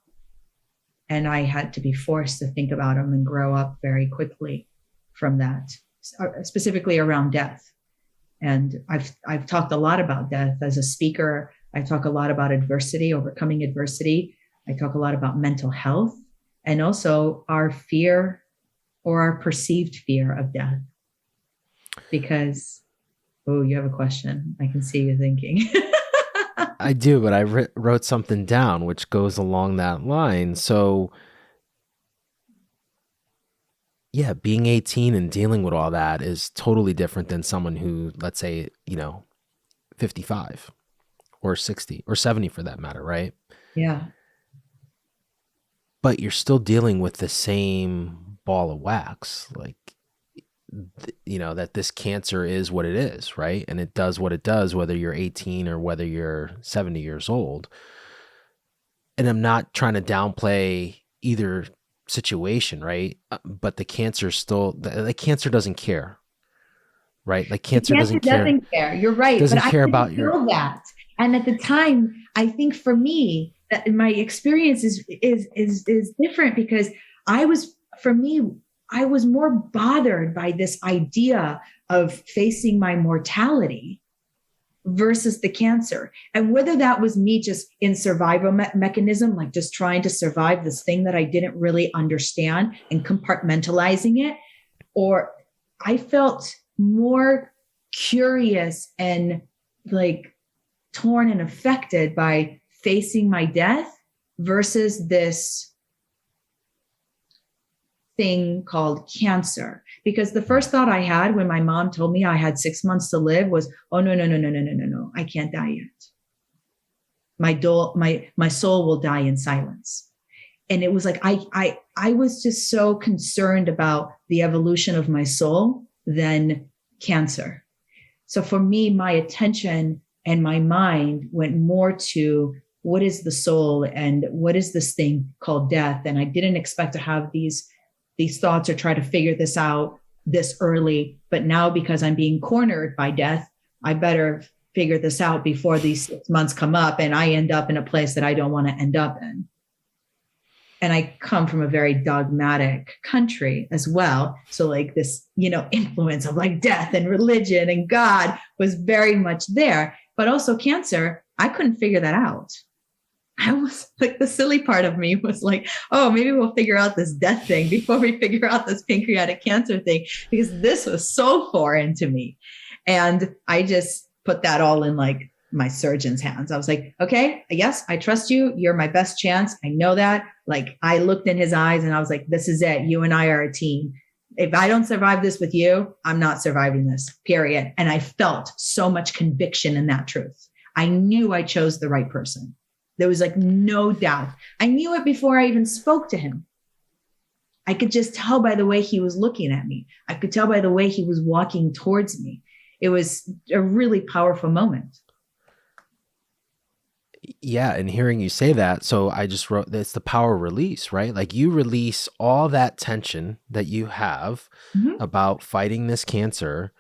S2: And I had to be forced to think about them and grow up very quickly from that, specifically around death. And I've talked a lot about death as a speaker. I talk a lot about adversity, overcoming adversity. I talk a lot about mental health and also our fear or our perceived fear of death. Because, oh, you have a question. I can see you thinking.
S1: I do, but I wrote something down which goes along that line. So yeah, being 18 and dealing with all that is totally different than someone who, let's say, 55 or 60 or 70 for that matter, right?
S2: Yeah.
S1: But you're still dealing with the same ball of wax, like, that this cancer is what it is, right? And it does what it does, whether you're 18 or whether you're 70 years old. And I'm not trying to downplay either situation, right? But the cancer the cancer doesn't care, right? Like cancer doesn't care.
S2: You're right.
S1: Doesn't
S2: but
S1: care
S2: I
S1: about
S2: didn't know that. And at the time, I think for me, that my experience is different because I was more bothered by this idea of facing my mortality versus the cancer. And whether that was me just in survival mechanism, like just trying to survive this thing that I didn't really understand and compartmentalizing it, or I felt more curious and like torn and affected by facing my death versus this thing called cancer. Because the first thought I had when my mom told me I had 6 months to live was, oh, no, I can't die yet. My soul will die in silence. And it was like, I was just so concerned about the evolution of my soul than cancer. So for me, my attention and my mind went more to what is the soul and what is this thing called death? And I didn't expect to have these thoughts or try to figure this out this early. But now because I'm being cornered by death, I better figure this out before these 6 months come up and I end up in a place that I don't want to end up in. And I come from a very dogmatic country as well. So like this, influence of like death and religion and God was very much there. But also cancer, I couldn't figure that out. I was like, the silly part of me was like, oh, maybe we'll figure out this death thing before we figure out this pancreatic cancer thing, because this was so foreign to me. And I just put that all in like my surgeon's hands. I was like, okay, yes, I trust you. You're my best chance. I know that. Like I looked in his eyes and I was like, this is it. You and I are a team. If I don't survive this with you, I'm not surviving this, period. And I felt so much conviction in that truth. I knew I chose the right person. There was like no doubt. I knew it before I even spoke to him. I could just tell by the way he was looking at me. I could tell by the way he was walking towards me. It was a really powerful moment.
S1: Yeah. And hearing you say that, so I just wrote, it's the power release, right? Like you release all that tension that you have about fighting this cancer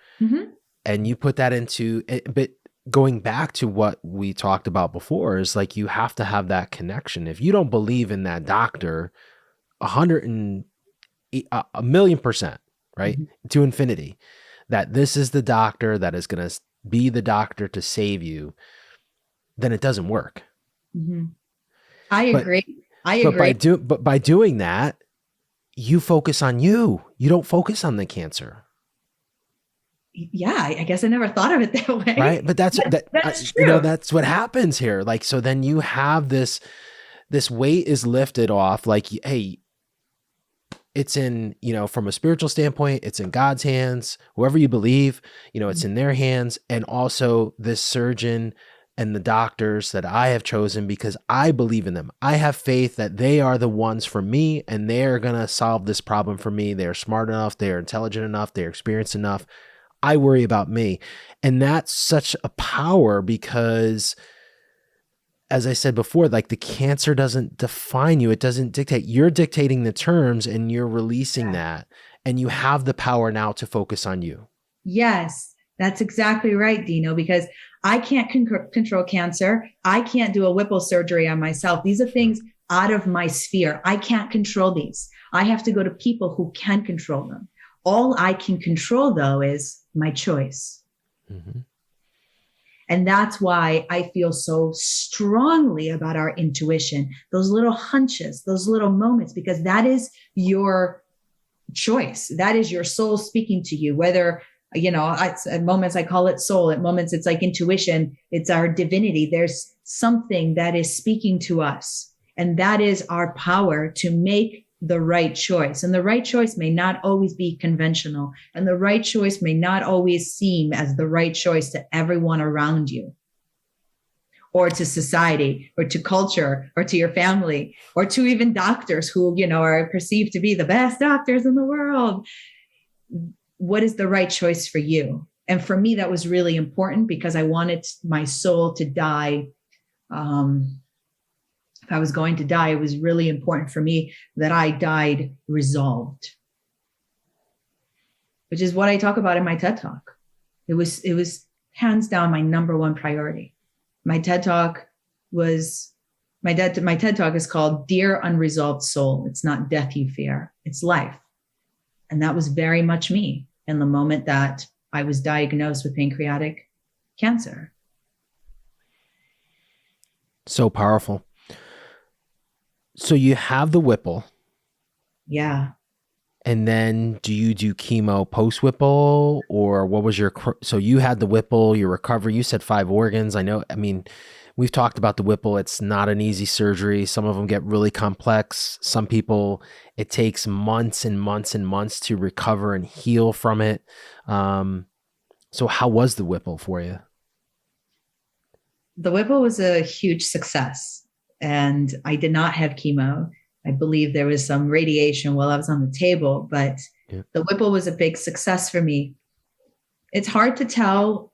S1: and you put that into it. But going back to what we talked about before is like, you have to have that connection. If you don't believe in that doctor, 1,000,000%, right? To infinity, that this is the doctor that is going to be the doctor to save you. then it doesn't work.
S2: Mm-hmm. I
S1: But
S2: agree. I
S1: but
S2: agree.
S1: by doing that, you focus on you. You don't focus on the cancer.
S2: Yeah, I guess I never thought of it that
S1: Right.
S2: way.
S1: But
S2: That's true.
S1: that's what happens here. Like, so then you have this weight is lifted off. Like, hey, it's in, from a spiritual standpoint, it's in God's hands, whoever you believe, it's in their hands. And also this surgeon and the doctors that I have chosen, because I believe in them. I have faith that they are the ones for me, and they're going to solve this problem for me. They're smart enough. They're intelligent enough. They're experienced enough. I worry about me. And that's such a power, because as I said before, like, the cancer doesn't define you. It doesn't dictate. You're dictating the terms, and you're releasing that. And you have the power now to focus on you.
S2: Yes, that's exactly right, Dino, because I can't control cancer. I can't do a whipple surgery on myself. These are things out of my sphere. I can't control these. I have to go to people who can control them. All I can control, though, is my choice. Mm-hmm. And that's why I feel so strongly about our intuition, those little hunches, those little moments, because that is your choice. That is your soul speaking to you, whether, at moments I call it soul, at moments it's like intuition, it's our divinity. There's something that is speaking to us, and that is our power to make the right choice. And the right choice may not always be conventional, and the right choice may not always seem as the right choice to everyone around you, or to society, or to culture, or to your family, or to even doctors who, are perceived to be the best doctors in the world. What is the right choice for you? And for me, that was really important, because I wanted my soul to die. If I was going to die, it was really important for me that I died resolved, which is what I talk about in my TED Talk. It was hands down my number one priority. My TED Talk is called Dear Unresolved Soul. It's not death you fear, it's life. And that was very much me in the moment that I was diagnosed with pancreatic cancer.
S1: So powerful. So you have the whipple.
S2: Yeah.
S1: And then do you do chemo post whipple, or what was so you had the whipple, your recovery, you said 5 organs. We've talked about the whipple. It's not an easy surgery. Some of them get really complex. Some people, it takes months and months and months to recover and heal from it. So how was the whipple for you?
S2: The whipple was a huge success, and I did not have chemo. I believe there was some radiation while I was on the table, but The whipple was a big success for me. It's hard to tell,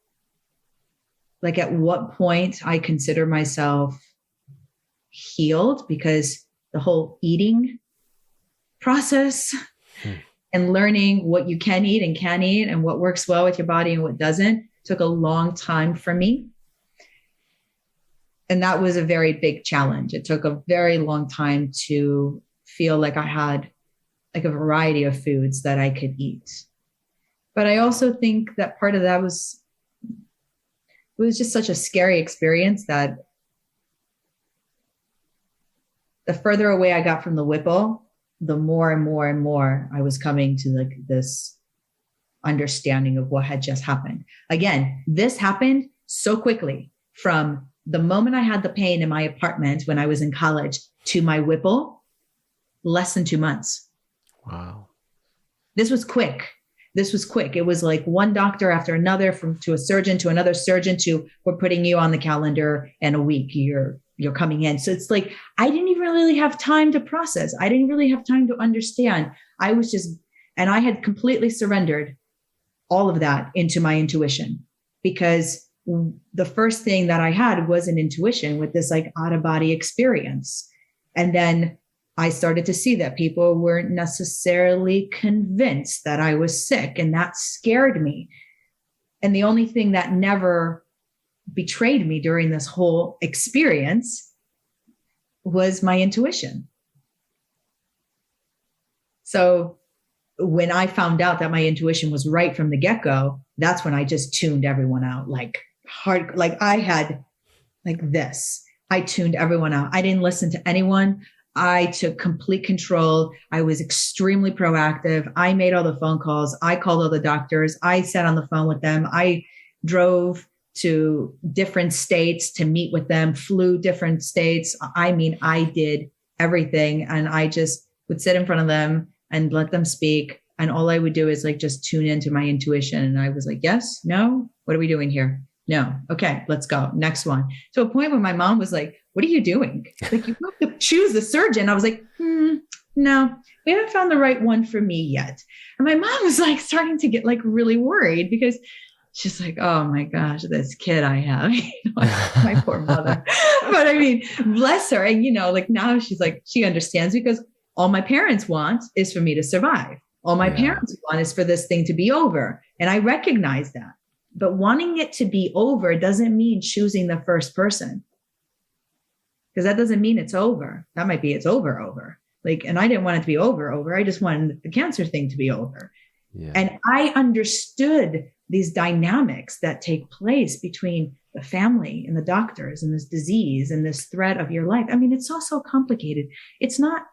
S2: like, at what point I consider myself healed, because the whole eating process and learning what you can eat and can't eat and what works well with your body and what doesn't took a long time for me. And that was a very big challenge. It took a very long time to feel like I had like a variety of foods that I could eat. But I also think that part of that was, it was just such a scary experience that the further away I got from the whipple, the more and more and more I was coming to like this understanding of what had just happened. Again, this happened so quickly, from the moment I had the pain in my apartment when I was in college to my whipple, less than 2 months.
S1: Wow.
S2: This was quick. It was like one doctor after another, to a surgeon to another surgeon to, we're putting you on the calendar in a week, you're coming in. So it's like, I didn't even really have time to process. I didn't really have time to understand. And I had completely surrendered all of that into my intuition, because the first thing that I had was an intuition with this like out of body experience. And then I started to see that people weren't necessarily convinced that I was sick, and that scared me. And the only thing that never betrayed me during this whole experience was my intuition. So when I found out that my intuition was right from the get-go, that's when I just tuned everyone out like hard. Like I had like this. I tuned everyone out. I didn't listen to anyone. I took complete control. I was extremely proactive. I made all the phone calls. I called all the doctors. I sat on the phone with them. I drove to different states to meet with them, flew different states. I mean, I did everything. And I just would sit in front of them and let them speak. And all I would do is like just tune into my intuition. And I was like, yes, no, what are we doing here? No. Okay, let's go. Next one. To a point where my mom was like, what are you doing? Like, you have to choose the surgeon. I was like, no, we haven't found the right one for me yet. And my mom was like starting to get like really worried because she's like, oh my gosh, this kid I have, my poor mother. But I mean, bless her. And, like now she's like, she understands because all my parents want is for me to survive. All my parents want is for this thing to be over. And I recognize that. But wanting it to be over doesn't mean choosing the first person. Because that doesn't mean it's over. That might be it's over. Like, and I didn't want it to be over. I just wanted the cancer thing to be over. Yeah. And I understood these dynamics that take place between the family and the doctors and this disease and this threat of your life. I mean, it's all so complicated. It's not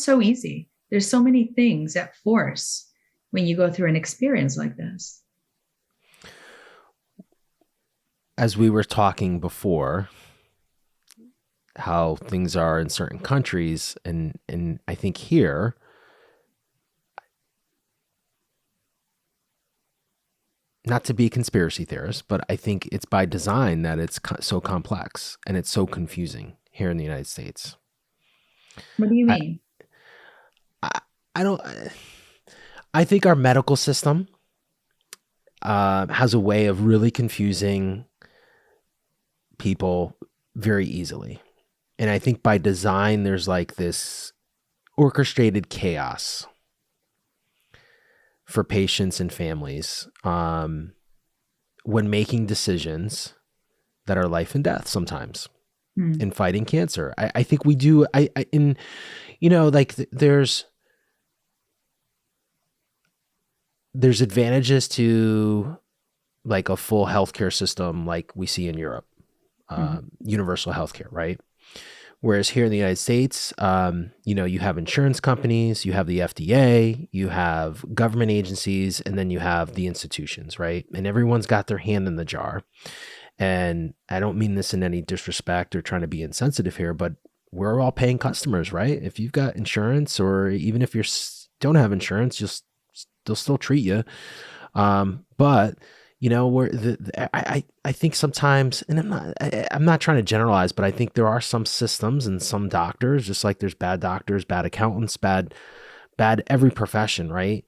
S2: so easy. There's so many things at force when you go through an experience like this.
S1: As we were talking before, how things are in certain countries, and I think here, not to be a conspiracy theorist, but I think it's by design that it's so complex and it's so confusing here in the United States.
S2: What do you mean?
S1: I think our medical system has a way of really confusing people very easily. And I think by design, there's like this orchestrated chaos for patients and families when making decisions that are life and death sometimes in fighting cancer. I think we do. There's advantages to like a full healthcare system like we see in Europe, universal healthcare, right? Whereas here in the United States, you have insurance companies, you have the FDA, you have government agencies, and then you have the institutions, right? And everyone's got their hand in the jar. And I don't mean this in any disrespect or trying to be insensitive here, but we're all paying customers, right? If you've got insurance, or even if you don't have insurance, they'll still treat you. But I think sometimes, and I'm not trying to generalize, but I think there are some systems and some doctors, just like there's bad doctors, bad accountants, bad every profession, right?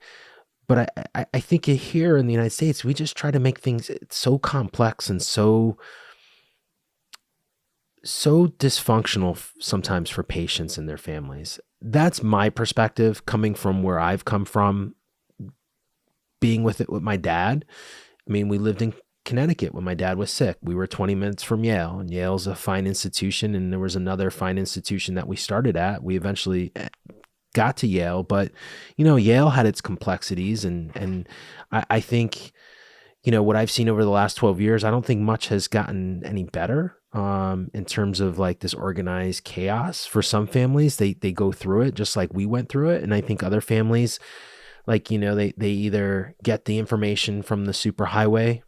S1: But I think here in the United States, we just try to make things so complex and so dysfunctional sometimes for patients and their families. That's my perspective coming from where I've come from, being with my dad. I mean, we lived in Connecticut when my dad was sick. We were 20 minutes from Yale, and Yale's a fine institution. And there was another fine institution that we started at. We eventually got to Yale, but Yale had its complexities. And I think, what I've seen over the last 12 years, I don't think much has gotten any better in terms of like this organized chaos. For some families, they go through it just like we went through it. And I think other families, like, they either get the information from the superhighway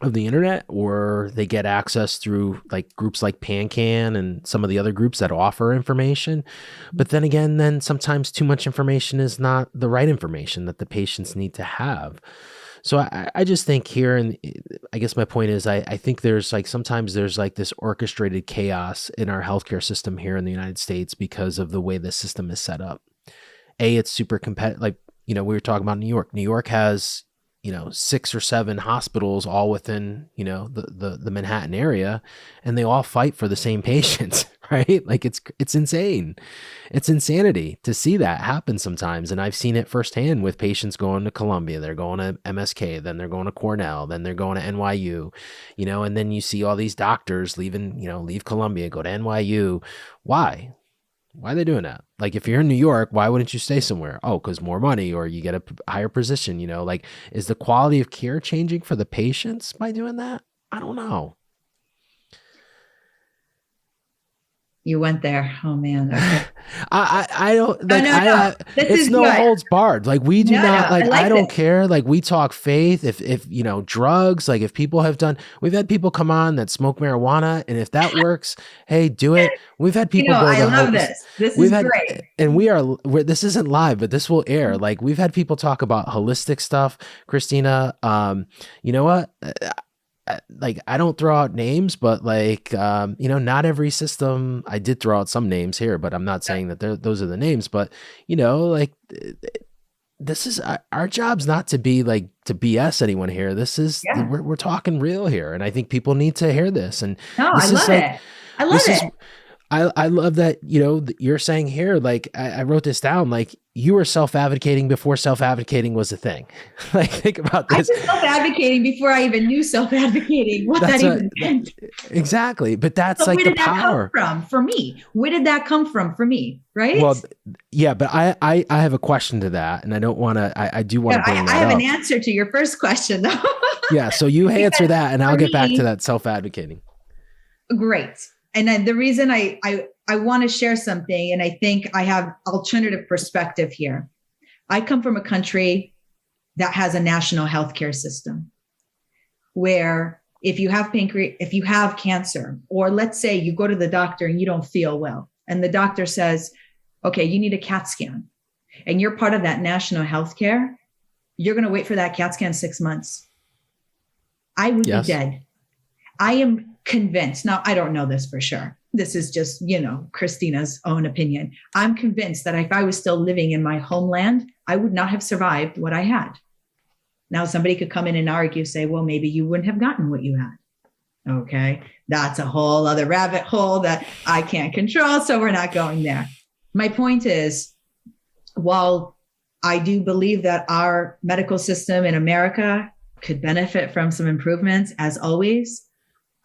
S1: of the internet, or they get access through like groups like PanCan and some of the other groups that offer information. But then again, sometimes too much information is not the right information that the patients need to have. So I just think here, and I guess my point is, I think there's like, sometimes there's like this orchestrated chaos in our healthcare system here in the United States because of the way the system is set up. It's super competitive. Like, we were talking about New York. New York has, 6 or 7 hospitals all within, the Manhattan area, and they all fight for the same patients, right? Like it's insane. It's insanity to see that happen sometimes. And I've seen it firsthand with patients going to Columbia, they're going to MSK, then they're going to Cornell, then they're going to NYU, and then you see all these doctors leaving, leave Columbia, go to NYU. Why? Why are they doing that? Like, if you're in New York, why wouldn't you stay somewhere? Oh, because more money, or you get a higher position, like, is the quality of care changing for the patients by doing that? I don't know.
S2: You went there. Oh man. Okay.
S1: I don't
S2: No,
S1: like
S2: no, no. This
S1: it's
S2: is
S1: no
S2: good.
S1: holds barred. Like we do
S2: No,
S1: not
S2: no. I
S1: like I
S2: like
S1: don't
S2: this.
S1: care. Like we talk faith. If you know drugs, like if people have done, we've had people come on that smoke marijuana, and if that works, hey, do it. We've had
S2: You
S1: people
S2: know,
S1: go
S2: I
S1: the
S2: love
S1: whole.
S2: this. This
S1: We've
S2: is
S1: had,
S2: great.
S1: and this isn't live, but this will air. Like we've had people talk about holistic stuff, Christina. You know what? Like I don't throw out names, but like you know, not every system. I did throw out some names here, but I'm not saying that those are the names. But you know, like this is our job's not to be like to BS anyone here. This is
S2: Yeah.
S1: we're talking real here, and I think people need to hear this. And
S2: No, I
S1: this is
S2: love
S1: like
S2: it. I love
S1: this is
S2: it.
S1: I love that, you know, you're saying here, like, I wrote this down, like, you were self-advocating before self-advocating was a thing. Like, think about
S2: I
S1: this.
S2: was self-advocating before I even knew self-advocating, what that
S1: That's
S2: even meant.
S1: exactly. But that's
S2: But
S1: like
S2: where
S1: the
S2: did that come
S1: power.
S2: from for me? Where did that come from for me? Right?
S1: Well, yeah, but I have a question to that, and I don't want to, I do want
S2: Yeah,
S1: to bring
S2: I
S1: that
S2: have an
S1: up.
S2: answer to your first question, though.
S1: Yeah. So you answer
S2: Because
S1: that, and I'll
S2: for
S1: get back to
S2: me,
S1: that self-advocating.
S2: great. And then the reason I want to share something, and I think I have alternative perspective here. I come from a country that has a national healthcare system where if you have if you have cancer, or let's say you go to the doctor and you don't feel well, and the doctor says, okay, you need a CAT scan, and you're part of that national healthcare, you're going to wait for that CAT scan 6 months. I would be
S1: Yes.
S2: dead. I am convinced. Now, I don't know this for sure. This is just, you know, Christina's own opinion. I'm convinced that if I was still living in my homeland, I would not have survived what I had. Now, somebody could come in and argue, say, well, maybe you wouldn't have gotten what you had. Okay. That's a whole other rabbit hole that I can't control. So we're not going there. My point is, while I do believe that our medical system in America could benefit from some improvements, as always,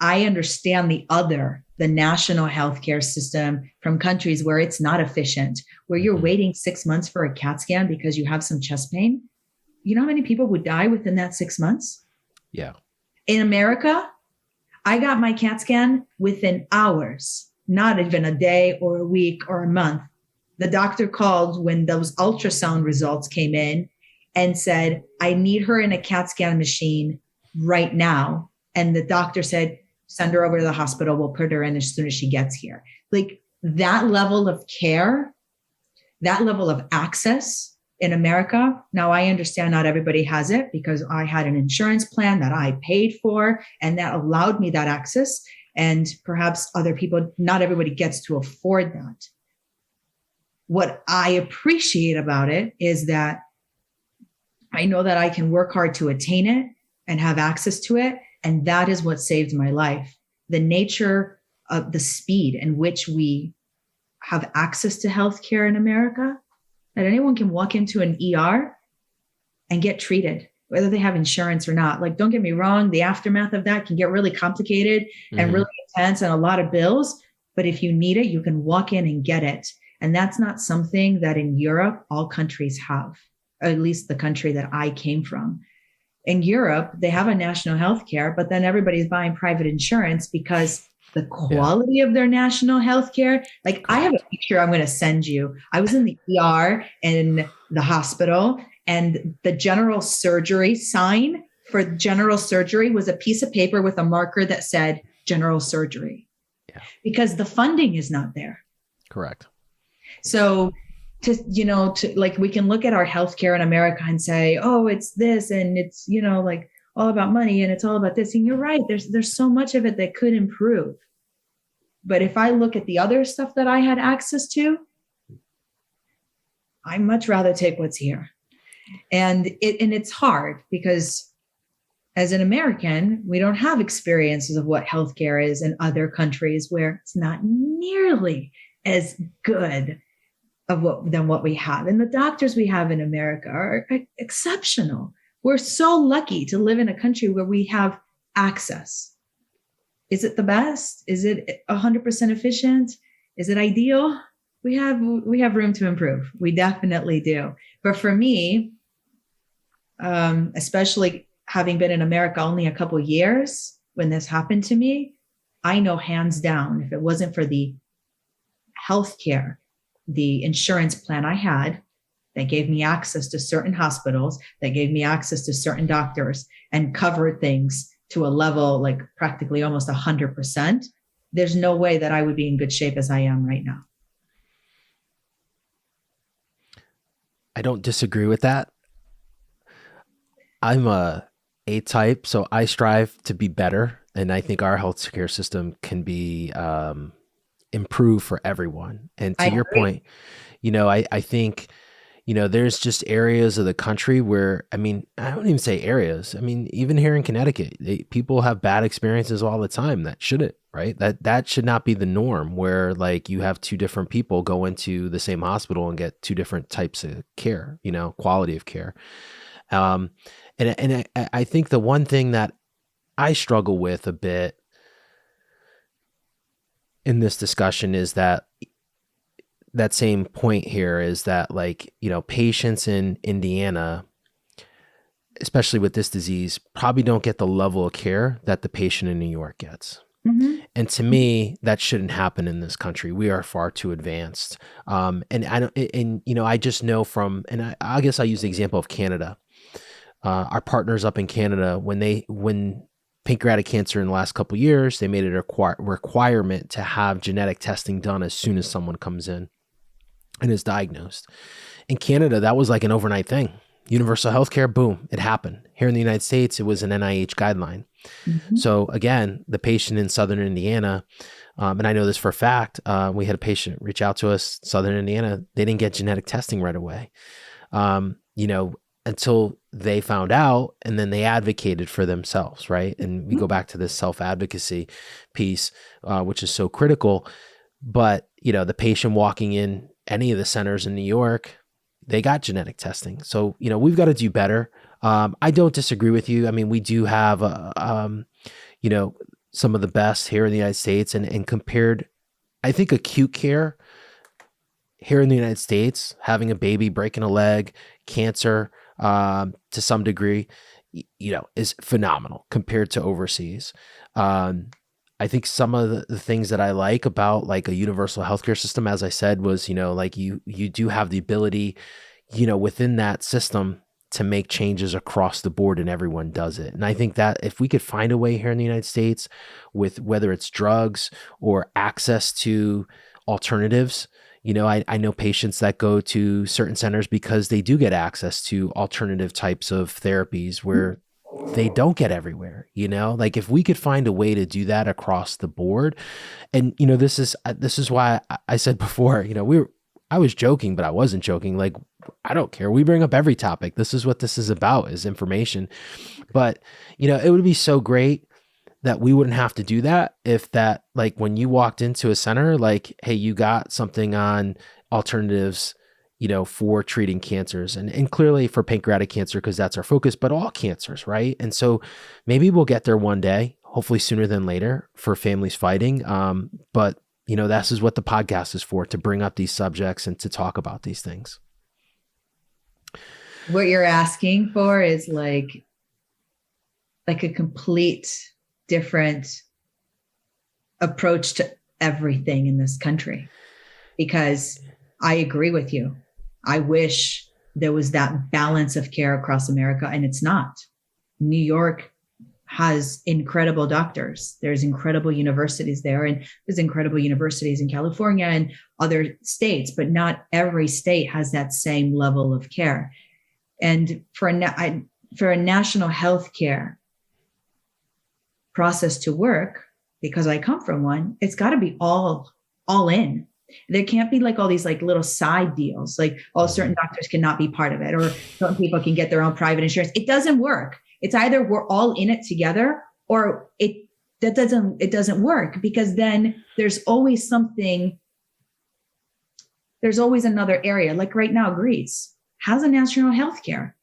S2: I understand the national healthcare system from countries where it's not efficient, where you're waiting 6 months for a CAT scan because you have some chest pain. You know how many people would die within that 6 months?
S1: Yeah.
S2: In America, I got my CAT scan within hours, not even a day or a week or a month. The doctor called when those ultrasound results came in and said, I need her in a CAT scan machine right now. And the doctor said, send her over to the hospital. We'll put her in as soon as she gets here. Like that level of care, that level of access in America. Now, I understand not everybody has it because I had an insurance plan that I paid for and that allowed me that access. And perhaps other people, not everybody gets to afford that. What I appreciate about it is that I know that I can work hard to attain it and have access to it. And that is what saved my life. The nature of the speed in which we have access to healthcare in America, that anyone can walk into an ER and get treated, whether they have insurance or not. Like, don't get me wrong, the aftermath of that can get really complicated and really intense and a lot of bills. But if you need it, you can walk in and get it. And that's not something that in Europe, all countries have, or at least the country that I came from. In Europe, they have a national health care, but then everybody's buying private insurance because the quality of their national health care. Like I have a picture I'm going to send you. I was in the ER in the hospital, and the general surgery sign for general surgery was a piece of paper with a marker that said general surgery because the funding is not there.
S1: Correct.
S2: So to like, we can look at our healthcare in America and say, oh, it's this, and it's, like all about money and it's all about this. And you're right. There's so much of it that could improve. But if I look at the other stuff that I had access to, I much rather take what's here. And it's hard because as an American, we don't have experiences of what healthcare is in other countries where it's not nearly as good than what we have. And the doctors we have in America are exceptional. We're so lucky to live in a country where we have access. Is it the best? Is it 100% efficient? Is it ideal? We have room to improve. We definitely do. But for me, especially having been in America only a couple of years when this happened to me, I know hands down, if it wasn't for the healthcare, the insurance plan I had that gave me access to certain hospitals, that gave me access to certain doctors and covered things to a level like practically almost 100%, there's no way that I would be in good shape as I am right now.
S1: I don't disagree with that. I'm a type, so I strive to be better. And I think our healthcare system can be improved for everyone. And to your point, I think, there's just areas of the country where, I don't even say areas. Even here in Connecticut, people have bad experiences all the time. That shouldn't, right? That should not be the norm, where like you have two different people go into the same hospital and get two different types of care, quality of care. And I think the one thing that I struggle with a bit in this discussion is that same point here is that, like, patients in Indiana, especially with this disease, probably don't get the level of care that the patient in New York gets. Mm-hmm. And to me, that shouldn't happen in this country. We are far too advanced. I just know from, and I guess I use the example of Canada. Our partners up in Canada, when pancreatic cancer in the last couple of years, they made it a requirement to have genetic testing done as soon as someone comes in and is diagnosed. In Canada, that was like an overnight thing. Universal healthcare, boom, it happened. Here in the United States, it was an NIH guideline. Mm-hmm. So again, the patient in Southern Indiana, and I know this for a fact, we had a patient reach out to us, Southern Indiana, they didn't get genetic testing right away. Until they found out, and then they advocated for themselves, right? And we go back to this self-advocacy piece, which is so critical. But, the patient walking in any of the centers in New York, they got genetic testing. So, we've got to do better. I don't disagree with you. We do have, some of the best here in the United States, and compared, I think acute care here in the United States, having a baby, breaking a leg, cancer, to some degree, is phenomenal compared to overseas. I think some of the things that I like about like a universal healthcare system, as I said, was, like you do have the ability, within that system to make changes across the board, and everyone does it. And I think that if we could find a way here in the United States with whether it's drugs or access to alternatives, I know patients that go to certain centers because they do get access to alternative types of therapies where they don't get everywhere, like if we could find a way to do that across the board. And, this is why I said before, I was joking, but I wasn't joking. Like, I don't care. We bring up every topic. This is what this is about, is information. But, it would be so great that we wouldn't have to do that if that, like, when you walked into a center, like, hey, you got something on alternatives, for treating cancers, and clearly for pancreatic cancer, because that's our focus, but all cancers, right? And so maybe we'll get there one day, hopefully sooner than later, for families fighting. But this is what the podcast is for, to bring up these subjects and to talk about these things.
S2: What you're asking for is like a complete different approach to everything in this country, because I agree with you. I wish there was that balance of care across America, and it's not. New York has incredible doctors. There's incredible universities there, and there's incredible universities in California and other states, but not every state has that same level of care. And for a national health care process to work, because I come from one, it's got to be all in. There can't be like all these like little side deals, like certain doctors cannot be part of it, or certain people can get their own private insurance. It doesn't work. It's either we're all in it together, or it doesn't work, because then there's always something. There's always another area. Like right now, Greece has a national health care.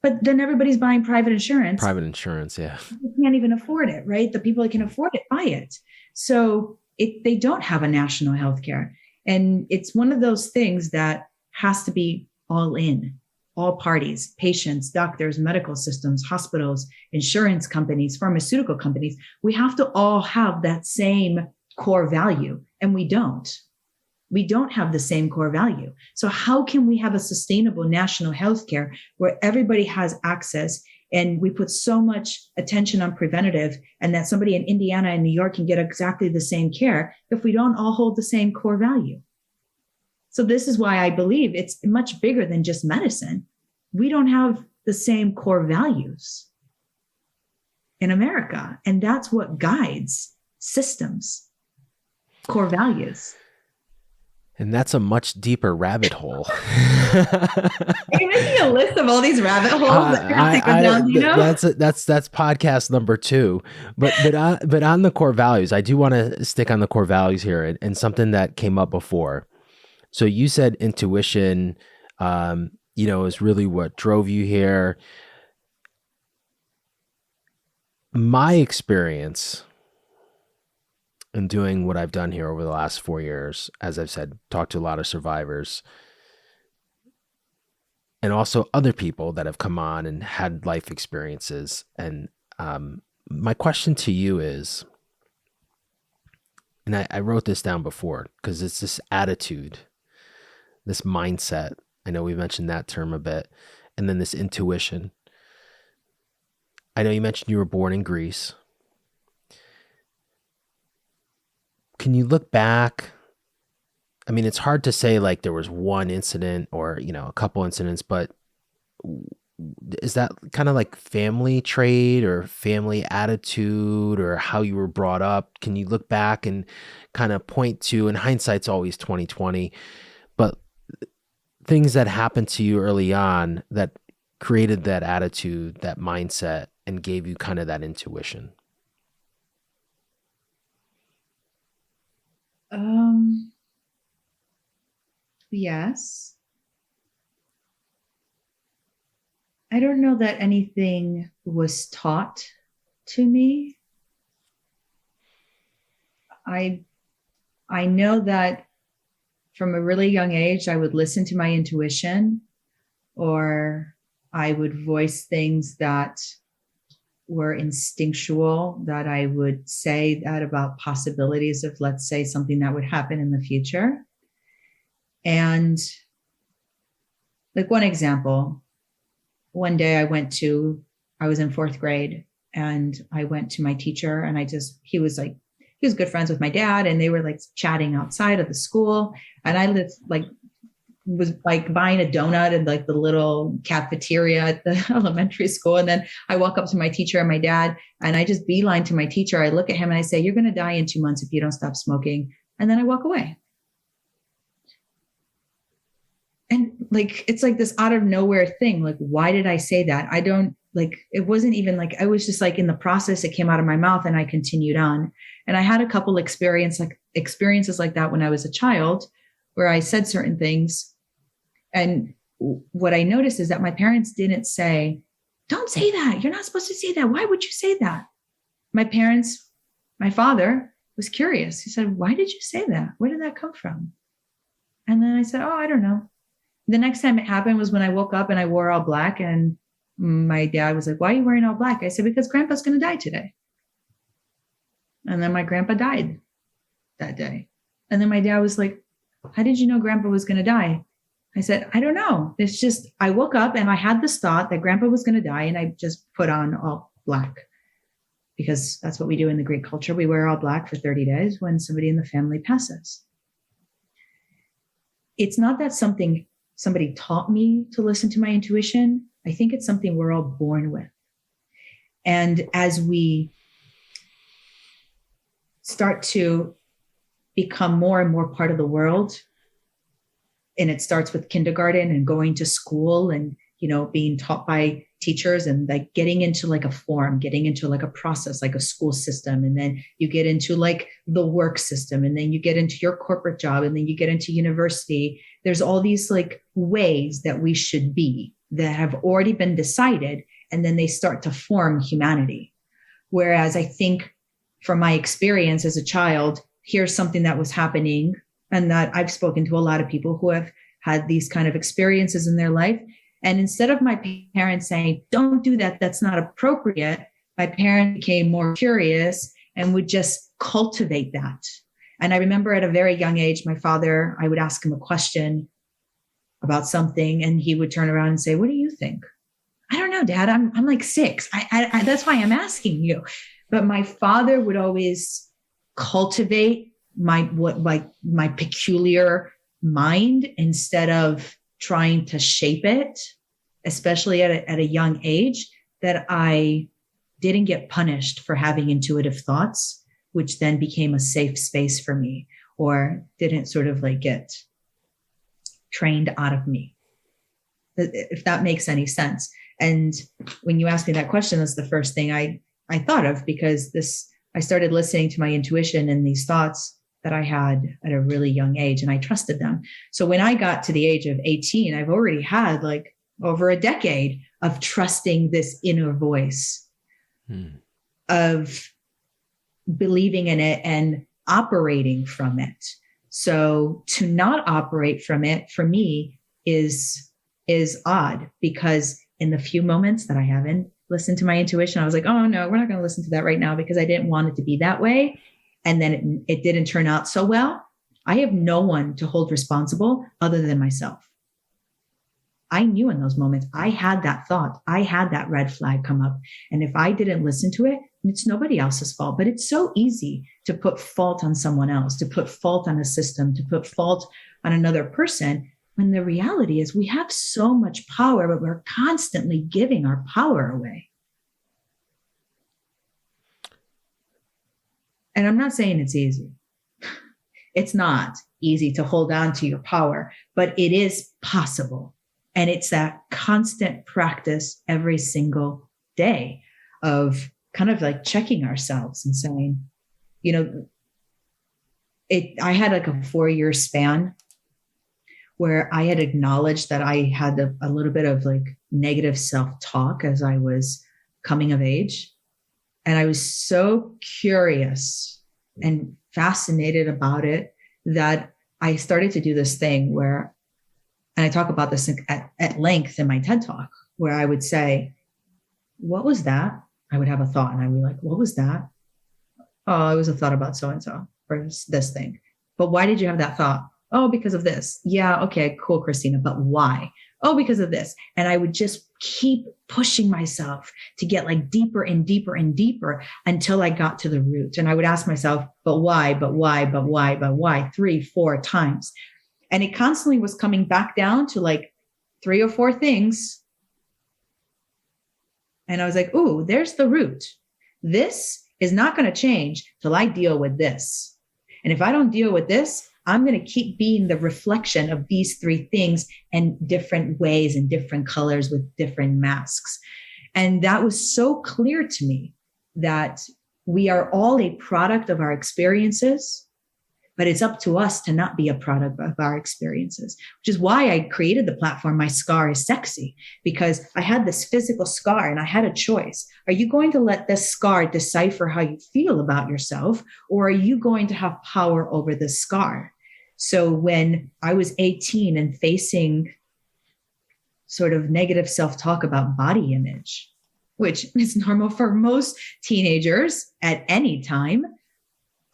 S2: But then everybody's buying private insurance.
S1: Private insurance, yeah.
S2: You can't even afford it, right? The people that can afford it buy it. So they don't have a national health care. And it's one of those things that has to be all in, all parties, patients, doctors, medical systems, hospitals, insurance companies, pharmaceutical companies. We have to all have that same core value. and we don't. We don't have the same core value. So how can we have a sustainable national healthcare where everybody has access and we put so much attention on preventative, and that somebody in Indiana and New York can get exactly the same care if we don't all hold the same core value? So this is why I believe it's much bigger than just medicine. We don't have the same core values in America. And that's what guides systems, core values.
S1: And that's a much deeper rabbit hole.
S2: Are you making a list of all these rabbit holes?
S1: That's podcast number 2. But on the core values, I do want to stick on the core values here, and something that came up before. So you said intuition, is really what drove you here. My experience in doing what I've done here over the last 4 years, as I've said, talked to a lot of survivors and also other people that have come on and had life experiences. And my question to you is, and I wrote this down before because it's this attitude, this mindset. I know we mentioned that term a bit. And then this intuition. I know you mentioned you were born in Greece. Can you look back? I mean, it's hard to say like there was one incident or, a couple incidents, but is that kind of like family trait or family attitude or how you were brought up? Can you look back and kind of point to, and hindsight's always 20/20, but things that happened to you early on that created that attitude, that mindset, and gave you kind of that intuition?
S2: Yes. I don't know that anything was taught to me. I know that from a really young age, I would listen to my intuition, or I would voice things that were instinctual, that I would say that about possibilities of, let's say, something that would happen in the future. And like one example, one day I was in 4th grade and I went to my teacher, and he was good friends with my dad, and they were like chatting outside of the school. And I was like buying a donut in like the little cafeteria at the elementary school. And then I walk up to my teacher and my dad, and I just beeline to my teacher. I look at him and I say, "You're going to die in 2 months if you don't stop smoking." And then I walk away. And like, it's like this out of nowhere thing. Like, why did I say that? It wasn't even like, I was just like in the process, it came out of my mouth and I continued on. And I had a couple experiences like that when I was a child, where I said certain things. And what I noticed is that my parents didn't say, "Don't say that. You're not supposed to say that. Why would you say that?" My father was curious. He said, "Why did you say that? Where did that come from?" And then I said, "Oh, I don't know." The next time it happened was when I woke up and I wore all black, and my dad was like, "Why are you wearing all black?" I said, "Because Grandpa's going to die today." And then my grandpa died that day. And then my dad was like, "How did you know Grandpa was going to die?" I said, "I don't know. It's just, I woke up and I had this thought that Grandpa was going to die, and I just put on all black." Because that's what we do in the Greek culture. We wear all black for 30 days when somebody in the family passes. It's not that somebody taught me to listen to my intuition. I think it's something we're all born with. And as we start to become more and more part of the world, and it starts with kindergarten and going to school and, being taught by teachers, and like getting into like a form, getting into like a process, like a school system. And then you get into like the work system, and then you get into your corporate job, and then you get into university. There's all these like ways that we should be that have already been decided. And then they start to form humanity. Whereas I think from my experience as a child, here's something that was happening, and that I've spoken to a lot of people who have had these kind of experiences in their life. And instead of my parents saying, "Don't do that, that's not appropriate," my parents became more curious and would just cultivate that. And I remember at a very young age, my father, I would ask him a question about something and he would turn around and say, what do you think? I don't know, Dad. I'm like 6. That's why I'm asking you. But my father would always cultivate my peculiar mind instead of trying to shape it, especially at a young age, that I didn't get punished for having intuitive thoughts, which then became a safe space for me, or didn't sort of like get trained out of me, if that makes any sense. And when you asked me that question, that's the first thing I thought of, because I started listening to my intuition and these thoughts that I had at a really young age, and I trusted them. So when I got to the age of 18, I've already had like over a decade of trusting this inner voice, of believing in it and operating from it. So to not operate from it for me is odd, because in the few moments that I haven't listened to my intuition, I was like, oh no, we're not going to listen to that right now, because I didn't want it to be that way. And then it didn't turn out so well. I have no one to hold responsible other than myself. I knew in those moments, I had that thought, I had that red flag come up. And if I didn't listen to it, it's nobody else's fault. But it's so easy to put fault on someone else, to put fault on a system, to put fault on another person, when the reality is we have so much power, but we're constantly giving our power away. And I'm not saying it's easy. It's not easy to hold on to your power, but it is possible. And it's that constant practice every single day of kind of like checking ourselves and saying, you know, I had like a 4-year span where I had acknowledged that I had a little bit of like negative self-talk as I was coming of age. And I was so curious and fascinated about it that I started to do this thing where, and I talk about this at length in my TED Talk, where I would say, what was that? I would have a thought and I would be like, what was that? Oh, it was a thought about so-and-so or this thing. But why did you have that thought? Oh, because of this. Yeah, okay, cool, Christina. But why? Oh, because of this. And I would just keep pushing myself to get like deeper and deeper and deeper until I got to the root. And I would ask myself, but why, but why, but why, but why, 3, 4 times. And it constantly was coming back down to like 3 or 4 things. And I was like, ooh, there's the root. This is not going to change till I deal with this. And if I don't deal with this, I'm going to keep being the reflection of these 3 things in different ways and different colors with different masks. And that was so clear to me that we are all a product of our experiences, but it's up to us to not be a product of our experiences, which is why I created the platform, My Scar is Sexy, because I had this physical scar and I had a choice. Are you going to let this scar decipher how you feel about yourself, or are you going to have power over this scar? So when I was 18 and facing sort of negative self-talk about body image, which is normal for most teenagers at any time,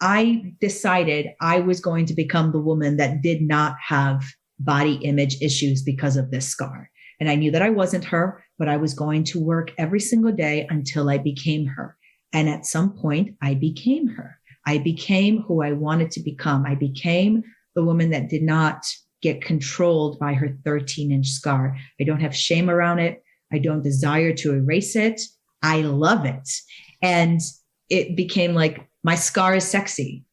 S2: I decided I was going to become the woman that did not have body image issues because of this scar. And I knew that I wasn't her, but I was going to work every single day until I became her. And at some point, I became her. I became who I wanted to become. I became the woman that did not get controlled by her 13-inch scar. I don't have shame around it. I don't desire to erase it. I love it. And it became like, my scar is sexy.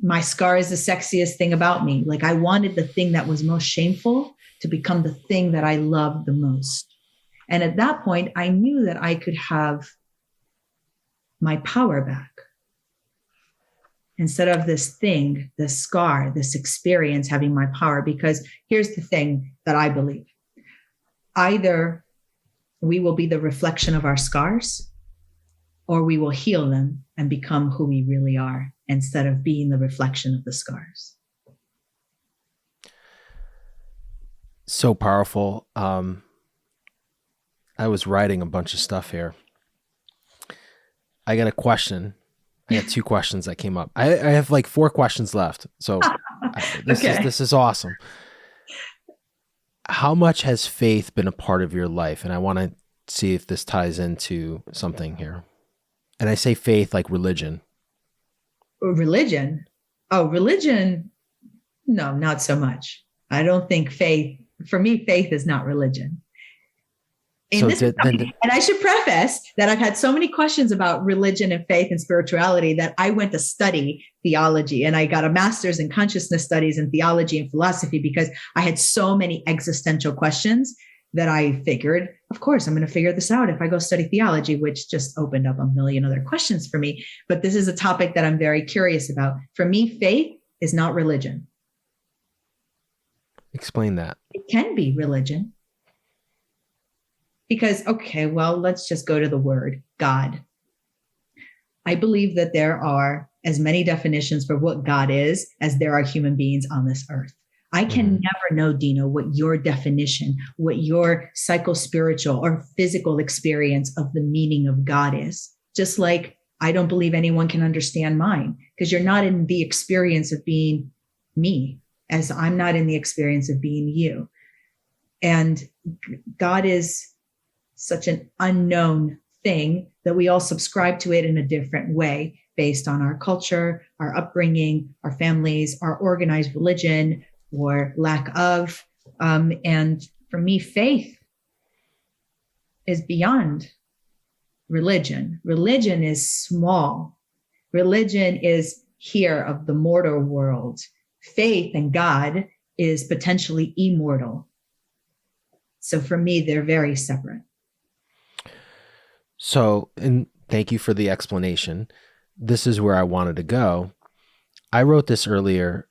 S2: My scar is the sexiest thing about me. Like I wanted the thing that was most shameful to become the thing that I loved the most. And at that point, I knew that I could have my power back. Instead of this thing, this scar, this experience having my power. Because here's the thing that I believe. Either we will be the reflection of our scars, or we will heal them and become who we really are instead of being the reflection of the scars.
S1: So powerful. I was writing a bunch of stuff here. I got a question I got two questions that came up. I have like four questions left. So
S2: Okay.
S1: this is awesome. How much has faith been a part of your life? And I want to see if this ties into something here. And I say faith like religion.
S2: Religion. Oh, religion. No, not so much. I don't think faith, for me, faith is not religion.
S1: So then,
S2: And I should preface that I've had so many questions about religion and faith and spirituality that I went to study theology, and I got a master's in consciousness studies and theology and philosophy because I had so many existential questions that I figured, of course, I'm going to figure this out if I go study theology, which just opened up a million other questions for me. But this is a topic that I'm very curious about. For me, faith is not religion.
S1: Explain that.
S2: It can be religion. Because, okay, well, let's just go to the word God. I believe that there are as many definitions for what God is as there are human beings on this earth. I can never know, Dino, what your definition, what your psycho-spiritual or physical experience of the meaning of God is. Just like I don't believe anyone can understand mine, because you're not in the experience of being me, as I'm not in the experience of being you. And God is such an unknown thing that we all subscribe to it in a different way based on our culture, our upbringing, our families, our organized religion or lack of. And for me, faith is beyond religion. Religion is small. Religion is here of the mortal world. Faith in God is potentially immortal. So for me, they're very separate.
S1: So, and thank you for the explanation. This is where I wanted to go. I wrote this earlier,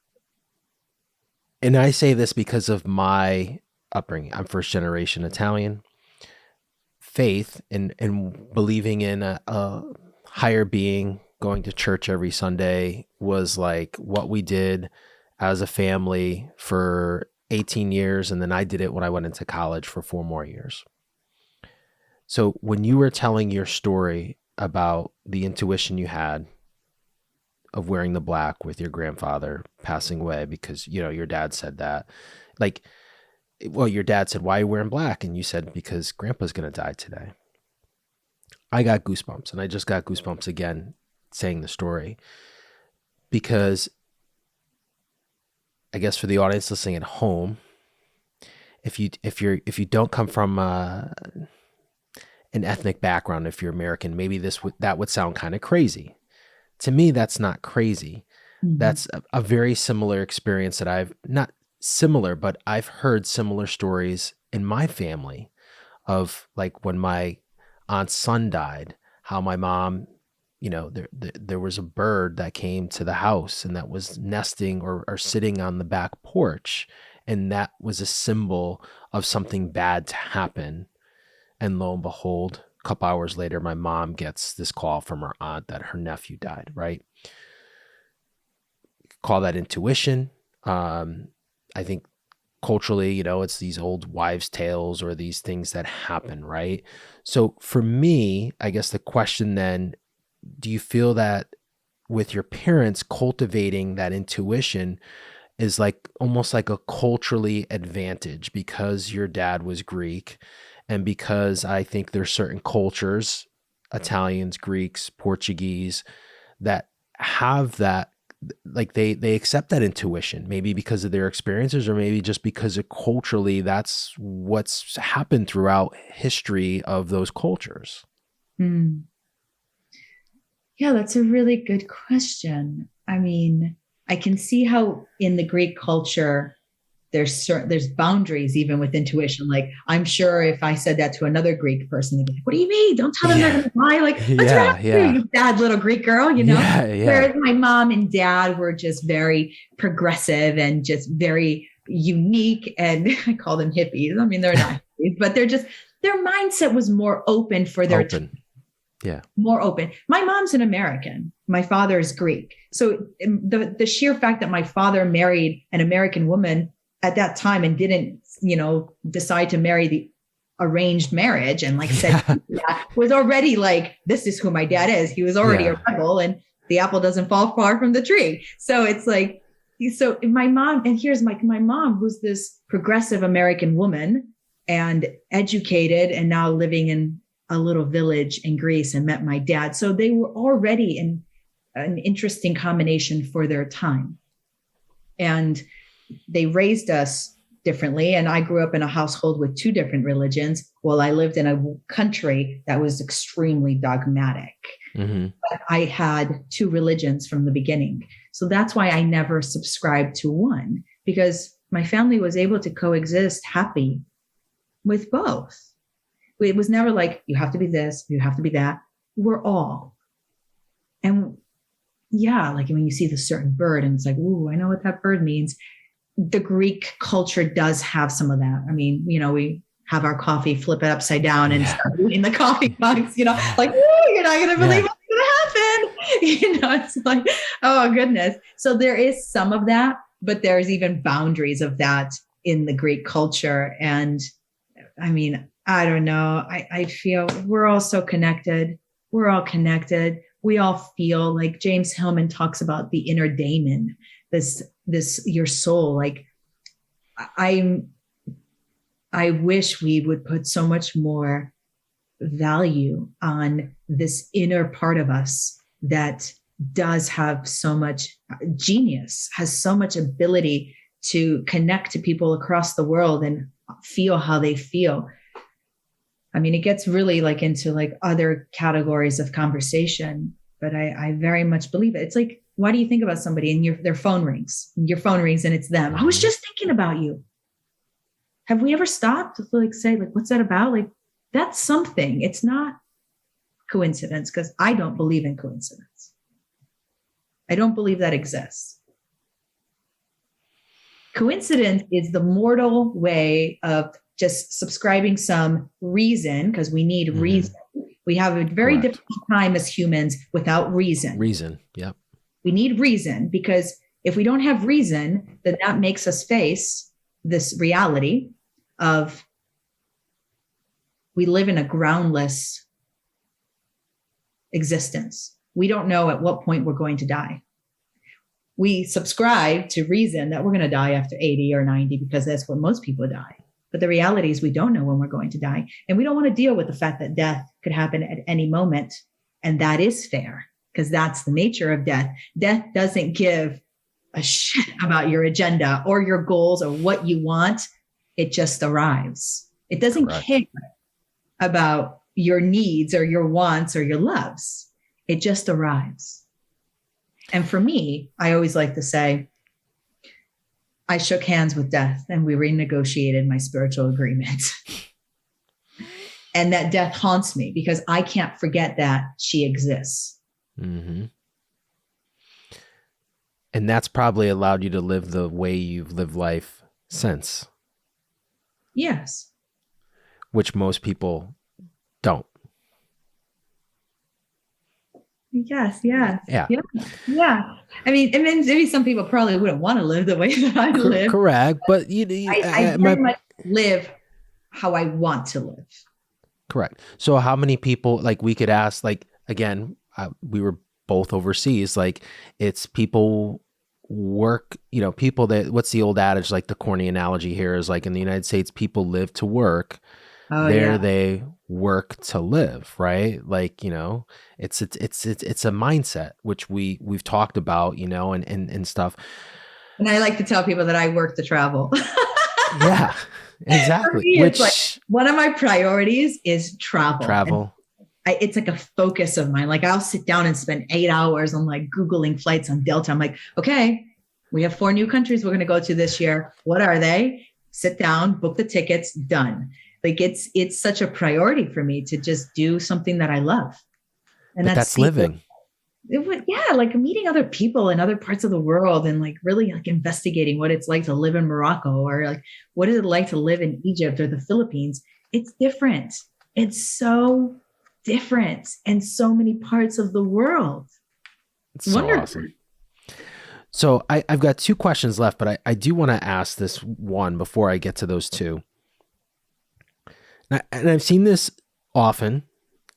S1: and I say this because of my upbringing. I'm first generation Italian. Faith and believing in a higher being, going to church every Sunday was like what we did as a family for 18 years. And then I did it when I went into college for 4 more years. So when you were telling your story about the intuition you had of wearing the black with your grandfather passing away because, you know, your dad said that, like, well, your dad said, why are you wearing black? And you said, because grandpa's going to die today. I got goosebumps, and I just got goosebumps again saying the story, because I guess for the audience listening at home, if you don't come from an ethnic background, if you're American, maybe that would sound kind of crazy. To me, that's not crazy. Mm-hmm. That's a very similar experience that I've not similar, but I've heard similar stories in my family of, like, when my aunt's son died, how my mom, you know, there was a bird that came to the house and that was nesting or sitting on the back porch. And that was a symbol of something bad to happen. And lo and behold, a couple hours later, my mom gets this call from her aunt that her nephew died, right? Call that intuition. I think culturally, you know, it's these old wives' tales or these things that happen, right? So for me, I guess the question then, do you feel that with your parents cultivating that intuition is like almost like a culturally advantage because your dad was Greek, and because I think there's certain cultures, Italians, Greeks, Portuguese, that have that, like they accept that intuition, maybe because of their experiences, or maybe just because of culturally, that's what's happened throughout history of those cultures.
S2: Yeah, that's a really good question. I mean, I can see how in the Greek culture, there's boundaries even with intuition. Like, I'm sure if I said that to another Greek person, they'd be like, what do you mean? Don't tell them they're going to die. Like, what's wrong with you bad little Greek girl, you know? Whereas my mom and dad were just very progressive and just very unique. And I call them hippies. I mean, they're not hippies, but their mindset was more open for their time.
S1: Yeah.
S2: More open. My mom's an American. My father is Greek. So the sheer fact that my father married an American woman at that time and didn't, you know, decide to marry the arranged marriage and like said that was already like, this is who my dad is. He was already a rebel. And the apple doesn't fall far from the tree. So it's like, so my mom, and here's my mom, who's this progressive American woman and educated and now living in a little village in Greece, and met my dad. So they were already in an interesting combination for their time. And they raised us differently. And I grew up in a household with two different religions while I lived in a country that was extremely dogmatic.
S1: Mm-hmm.
S2: But I had two religions from the beginning. So that's why I never subscribed to one, because my family was able to coexist happy with both. It was never like, you have to be this, you have to be that. We're all. And yeah, like when you see the certain bird and it's like, ooh, I know what that bird means. The Greek culture does have some of that. I mean, we have our coffee, flip it upside down and start eating the coffee mugs, like, ooh, you're not going to believe what's going to happen. It's like, oh goodness. So there is some of that, but there's even boundaries of that in the Greek culture. And I mean, I don't know. I feel we're all so connected. We're all connected. We all feel like James Hillman talks about the inner daemon, this your soul. Like I wish we would put so much more value on this inner part of us that does have so much genius, has so much ability to connect to people across the world and feel how they feel. I mean, it gets really like into like other categories of conversation, but I very much believe it. It's like, why do you think about somebody and their phone rings? Your phone rings and it's them. I was just thinking about you. Have we ever stopped to like say, like, what's that about? Like, that's something. It's not coincidence, because I don't believe in coincidence. I don't believe that exists. Coincidence is the mortal way of just subscribing some reason, because we need reason. We have a very difficult time as humans without reason.
S1: Reason, yep.
S2: We need reason, because if we don't have reason, then that makes us face this reality of we live in a groundless existence. We don't know at what point we're going to die. We subscribe to reason that we're going to die after 80 or 90 because that's when most people die. But the reality is we don't know when we're going to die. And we don't want to deal with the fact that death could happen at any moment. And that is fair, because that's the nature of death. Death doesn't give a shit about your agenda or your goals or what you want. It just arrives. It doesn't care about your needs or your wants or your loves. It just arrives. And for me, I always like to say, I shook hands with death and we renegotiated my spiritual agreement. And that death haunts me because I can't forget that she exists.
S1: Mm-hmm. And that's probably allowed you to live the way you've lived life since.
S2: Yes.
S1: Which most people don't.
S2: Yes. Yeah.
S1: Yeah.
S2: Yeah. I mean, and then maybe some people probably wouldn't want to live the way that I live.
S1: Correct. But
S2: I very much live how I want to live.
S1: Correct. So how many people, like we could ask, like, again, we were both overseas, like it's people work, people that, what's the old adage, like the corny analogy here is like in the United States, people live to work. They work to live, right? Like, it's a mindset, which we've talked about, and stuff.
S2: And I like to tell people that I work to travel.
S1: Yeah, exactly.
S2: Me, which like one of my priorities is travel. It's like a focus of mine. Like I'll sit down and spend 8 hours on like Googling flights on Delta. I'm like, okay, we have 4 new countries we're going to go to this year. What are they? Sit down, book the tickets, done. Like it's such a priority for me to just do something that I love. And that's
S1: living.
S2: Like meeting other people in other parts of the world and like really like investigating what it's like to live in Morocco or like what is it like to live in Egypt or the Philippines. It's different. It's so different in so many parts of the world.
S1: It's so awesome. So I've got 2 questions left, but I do want to ask this one before I get to those 2. And I've seen this often,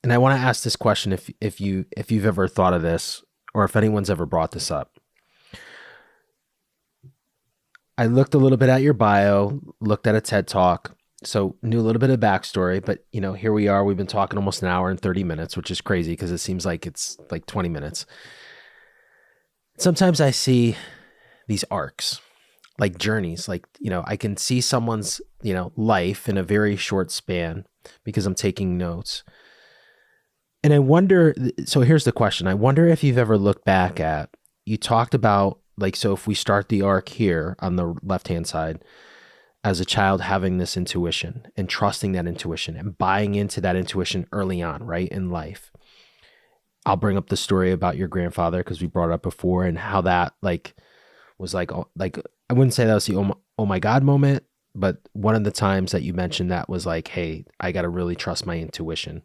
S1: and I want to ask this question if you've ever thought of this or if anyone's ever brought this up. I looked a little bit at your bio, looked at a TED talk, so knew a little bit of backstory, but here we are. We've been talking almost an hour and 30 minutes, which is crazy because it seems like it's like 20 minutes. Sometimes I see these arcs, like journeys, like, I can see someone's, life in a very short span because I'm taking notes. And I wonder, so here's the question. I wonder if you've ever looked back at, you talked about, like, so if we start the arc here on the left-hand side, as a child having this intuition and trusting that intuition and buying into that intuition early on, right, in life. I'll bring up the story about your grandfather because we brought it up before, and how that was like I wouldn't say that was the oh my God moment, but one of the times that you mentioned that was like, hey, I got to really trust my intuition.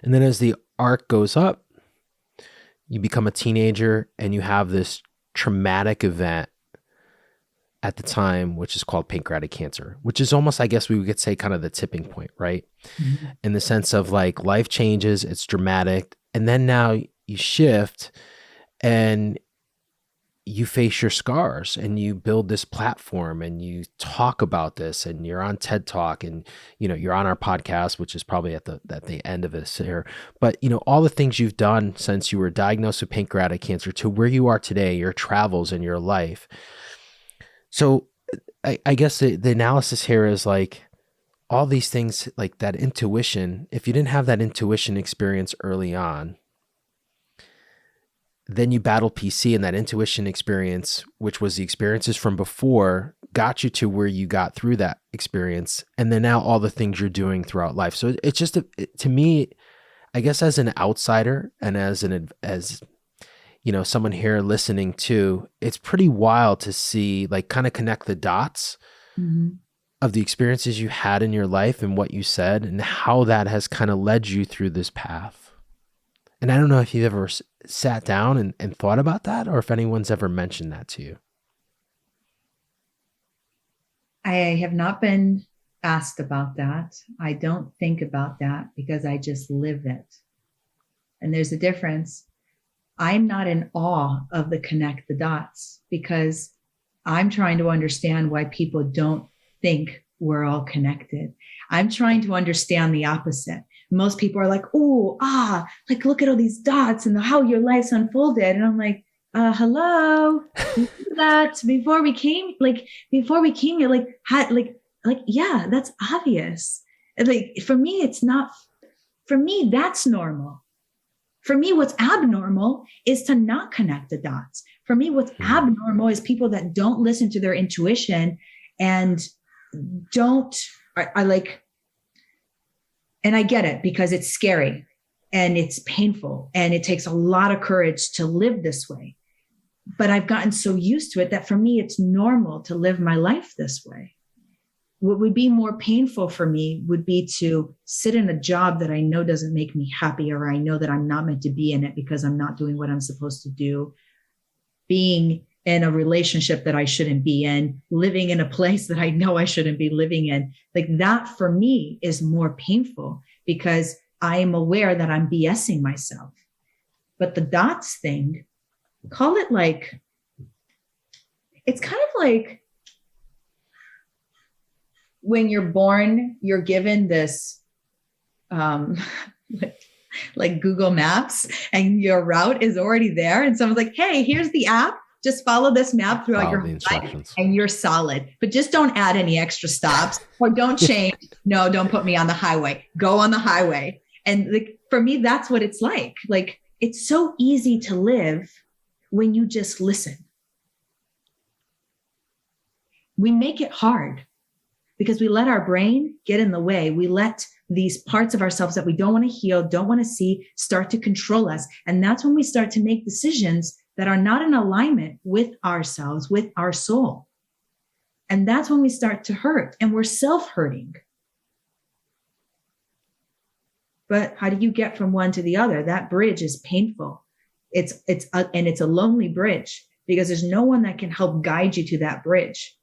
S1: And then as the arc goes up, you become a teenager and you have this traumatic event at the time, which is called pancreatic cancer, which is almost, I guess we could say, kind of the tipping point, right? Mm-hmm. In the sense of like life changes, it's dramatic. And then now you shift and you face your scars and you build this platform and you talk about this, and you're on TED Talk, and you're on our podcast, which is probably at the end of this here. But all the things you've done since you were diagnosed with pancreatic cancer to where you are today, your travels and your life. So I guess the analysis here is like all these things, like that intuition. If you didn't have that intuition experience early on, then you battle PC, and that intuition experience, which was the experiences from before, got you to where you got through that experience. And then now all the things you're doing throughout life. So it's just, to me, I guess as an outsider and as someone here listening too, it's pretty wild to see, like, kind of connect the dots mm-hmm. of the experiences you had in your life and what you said and how that has kind of led you through this path. And I don't know if you've ever sat down and thought about that, or if anyone's ever mentioned that to you.
S2: I have not been asked about that. I don't think about that because I just live it. And there's a difference. I'm not in awe of the connect the dots because I'm trying to understand why people don't think we're all connected. I'm trying to understand the opposite. Most people are like, like, look at all these dots and how your life's unfolded. And I'm like, hello, that before we came here, yeah, that's obvious. Like, for me, that's normal. For me, what's abnormal is to not connect the dots. For me, what's abnormal is people that don't listen to their intuition and and I get it because it's scary and it's painful and it takes a lot of courage to live this way. But I've gotten so used to it that for me, it's normal to live my life this way. What would be more painful for me would be to sit in a job that I know doesn't make me happy, or I know that I'm not meant to be in it because I'm not doing what I'm supposed to do, being in a relationship that I shouldn't be in, living in a place that I know I shouldn't be living in. Like, that for me is more painful because I am aware that I'm BSing myself. But the dots thing, call it like, it's kind of like when you're born, you're given this, like Google Maps, and your route is already there. And someone's like, hey, here's the app. Just follow this map throughout your whole life and you're solid. But just don't add any extra stops or don't change. No, don't put me on the highway. Go on the highway. And for me, that's what it's like. Like, it's so easy to live when you just listen. We make it hard because we let our brain get in the way. We let these parts of ourselves that we don't want to heal, don't want to see, start to control us. And that's when we start to make decisions that are not in alignment with ourselves, with our soul. And that's when we start to hurt, and we're self-hurting. But how do you get from one to the other? That bridge is painful. It's a lonely bridge because there's no one that can help guide you to that bridge.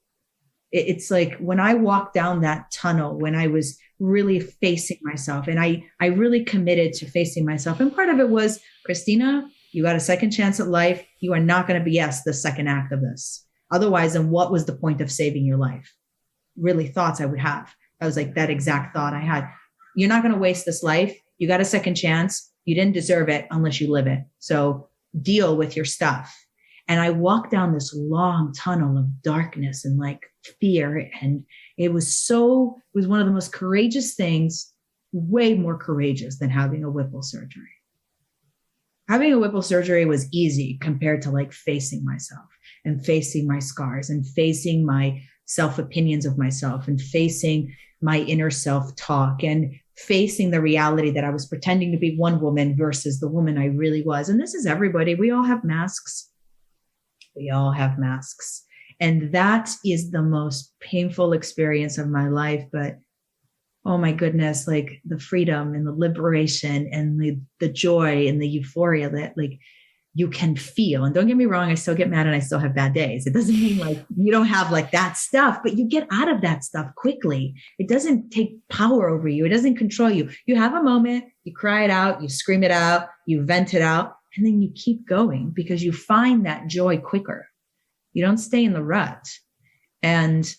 S2: It's like when I walked down that tunnel, when I was really facing myself, and I really committed to facing myself. And part of it was, Christina, You got a second chance at life. You are not going to BS the second act of this. Otherwise, then what was the point of saving your life? Really thoughts I would have. I was like, that exact thought I had. You're not going to waste this life. You got a second chance. You didn't deserve it unless you live it. So deal with your stuff. And I walked down this long tunnel of darkness and like fear. And it was one of the most courageous things, way more courageous than having a whipple surgery. Having a whipple surgery was easy compared to like facing myself and facing my scars and facing my self opinions of myself and facing my inner self talk and facing the reality that I was pretending to be one woman versus the woman I really was. And this is everybody. We all have masks. We all have masks. And that is the most painful experience of my life. But oh my goodness, like the freedom and the liberation and the joy and the euphoria that like you can feel. And don't get me wrong, I still get mad and I still have bad days. It doesn't mean like you don't have like that stuff, but you get out of that stuff quickly. It doesn't take power over you. It doesn't control you. You have a moment, you cry it out, you scream it out, you vent it out, and then you keep going because you find that joy quicker. You don't stay in the rut. And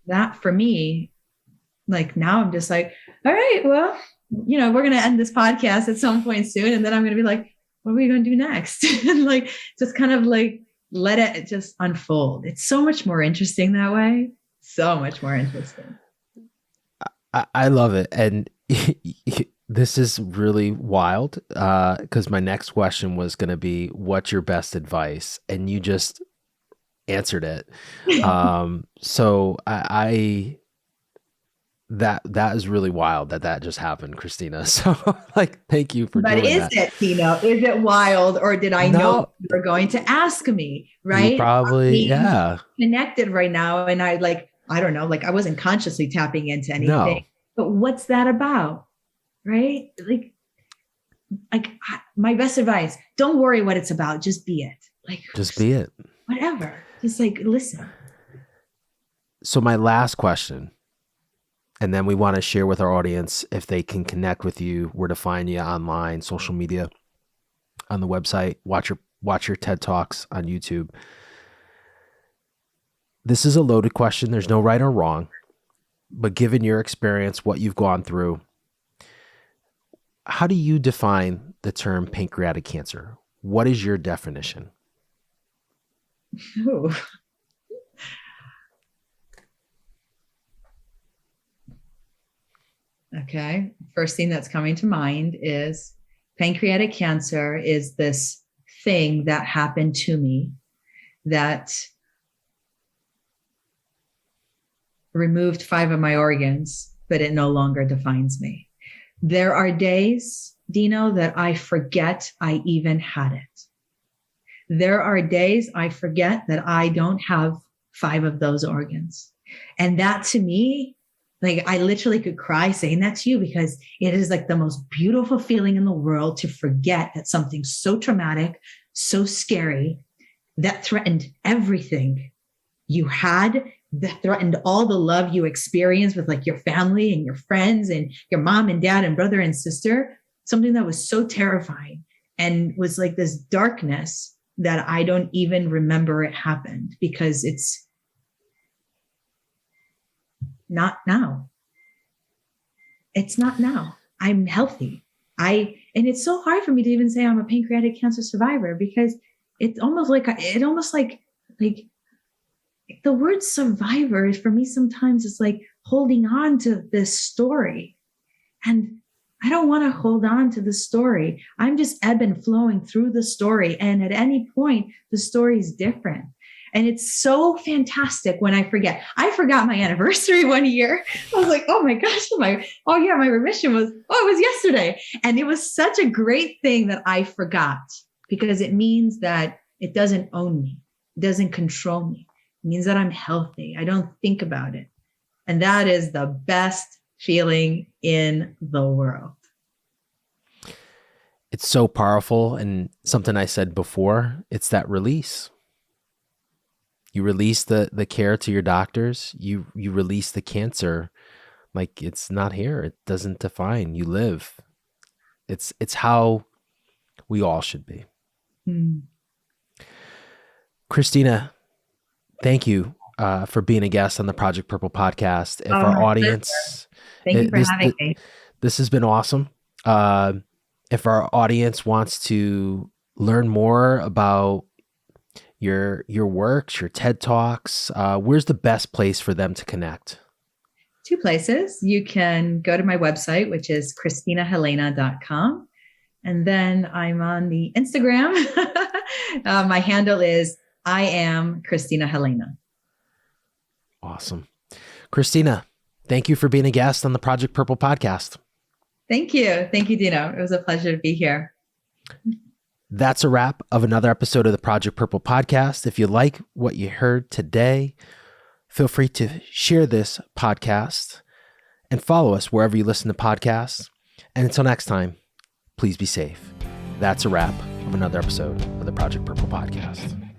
S2: that for me, like now I'm just like, all right, well, you know, we're going to end this podcast at some point soon. And then I'm going to be like, what are we going to do next? And like, just kind of like, let it just unfold. It's so much more interesting that way. So much more interesting.
S1: I love it. And this is really wild because my next question was going to be, what's your best advice? And you just answered it. So that is really wild that just happened, Christina. So like, thank you for doing that.
S2: But is it, Tino? Is it wild, or did I know you were going to ask me? Right?
S1: You probably, yeah.
S2: Connected right now, and I don't know, like I wasn't consciously tapping into anything. No. But what's that about? Right? Like my best advice: don't worry what it's about. Just be it. Like
S1: just be it.
S2: Whatever. Just like listen.
S1: So my last question. And then we want to share with our audience if they can connect with you, where to find you online, social media, on the website, watch your TED Talks on YouTube. This is a loaded question. There's no right or wrong, but given your experience, what you've gone through, how do you define the term pancreatic cancer? What is your definition?
S2: Ooh. Okay. First thing that's coming to mind is pancreatic cancer is this thing that happened to me that removed 5 of my organs, but it no longer defines me. There are days, Dino, that I forget I even had it. There are days I forget that I don't have 5 of those organs. And that to me, like I literally could cry saying that to you because it is like the most beautiful feeling in the world to forget that something so traumatic, so scary, that threatened everything you had, that threatened all the love you experienced with like your family and your friends and your mom and dad and brother and sister, something that was so terrifying and was like this darkness that I don't even remember it happened because it's not now. It's not now. I'm healthy. And it's so hard for me to even say I'm a pancreatic cancer survivor because it's almost like the word survivor for me sometimes is like holding on to this story. And I don't want to hold on to the story. I'm just ebb and flowing through the story. And at any point, the story is different. And it's so fantastic when I forget. I forgot my anniversary one year. I was like, oh my gosh, my remission was, it was yesterday. And it was such a great thing that I forgot because it means that it doesn't own me. It doesn't control me. It means that I'm healthy. I don't think about it. And that is the best feeling in the world.
S1: It's so powerful. And something I said before, it's that release. You release the care to your doctors. You release the cancer, like it's not here. It doesn't define. You live. It's how we all should be.
S2: Mm.
S1: Christina, thank you for being a guest on the Project Purple podcast. If
S2: Oh,
S1: our
S2: my pleasure.
S1: audience,
S2: Thank you
S1: it,
S2: for having me.
S1: this has been awesome. Uh, if our audience wants to learn more about your works, your TED Talks, where's the best place for them to connect?
S2: Two places. You can go to my website, which is ChristinaHelena.com. And then I'm on the Instagram. My handle is I am Christina Helena.
S1: Awesome. Christina, thank you for being a guest on the Project Purple podcast.
S2: Thank you. Thank you, Dino. It was a pleasure to be here.
S1: That's a wrap of another episode of the Project Purple podcast. If you like what you heard today, feel free to share this podcast and follow us wherever you listen to podcasts. And until next time, please be safe. That's a wrap of another episode of the Project Purple podcast.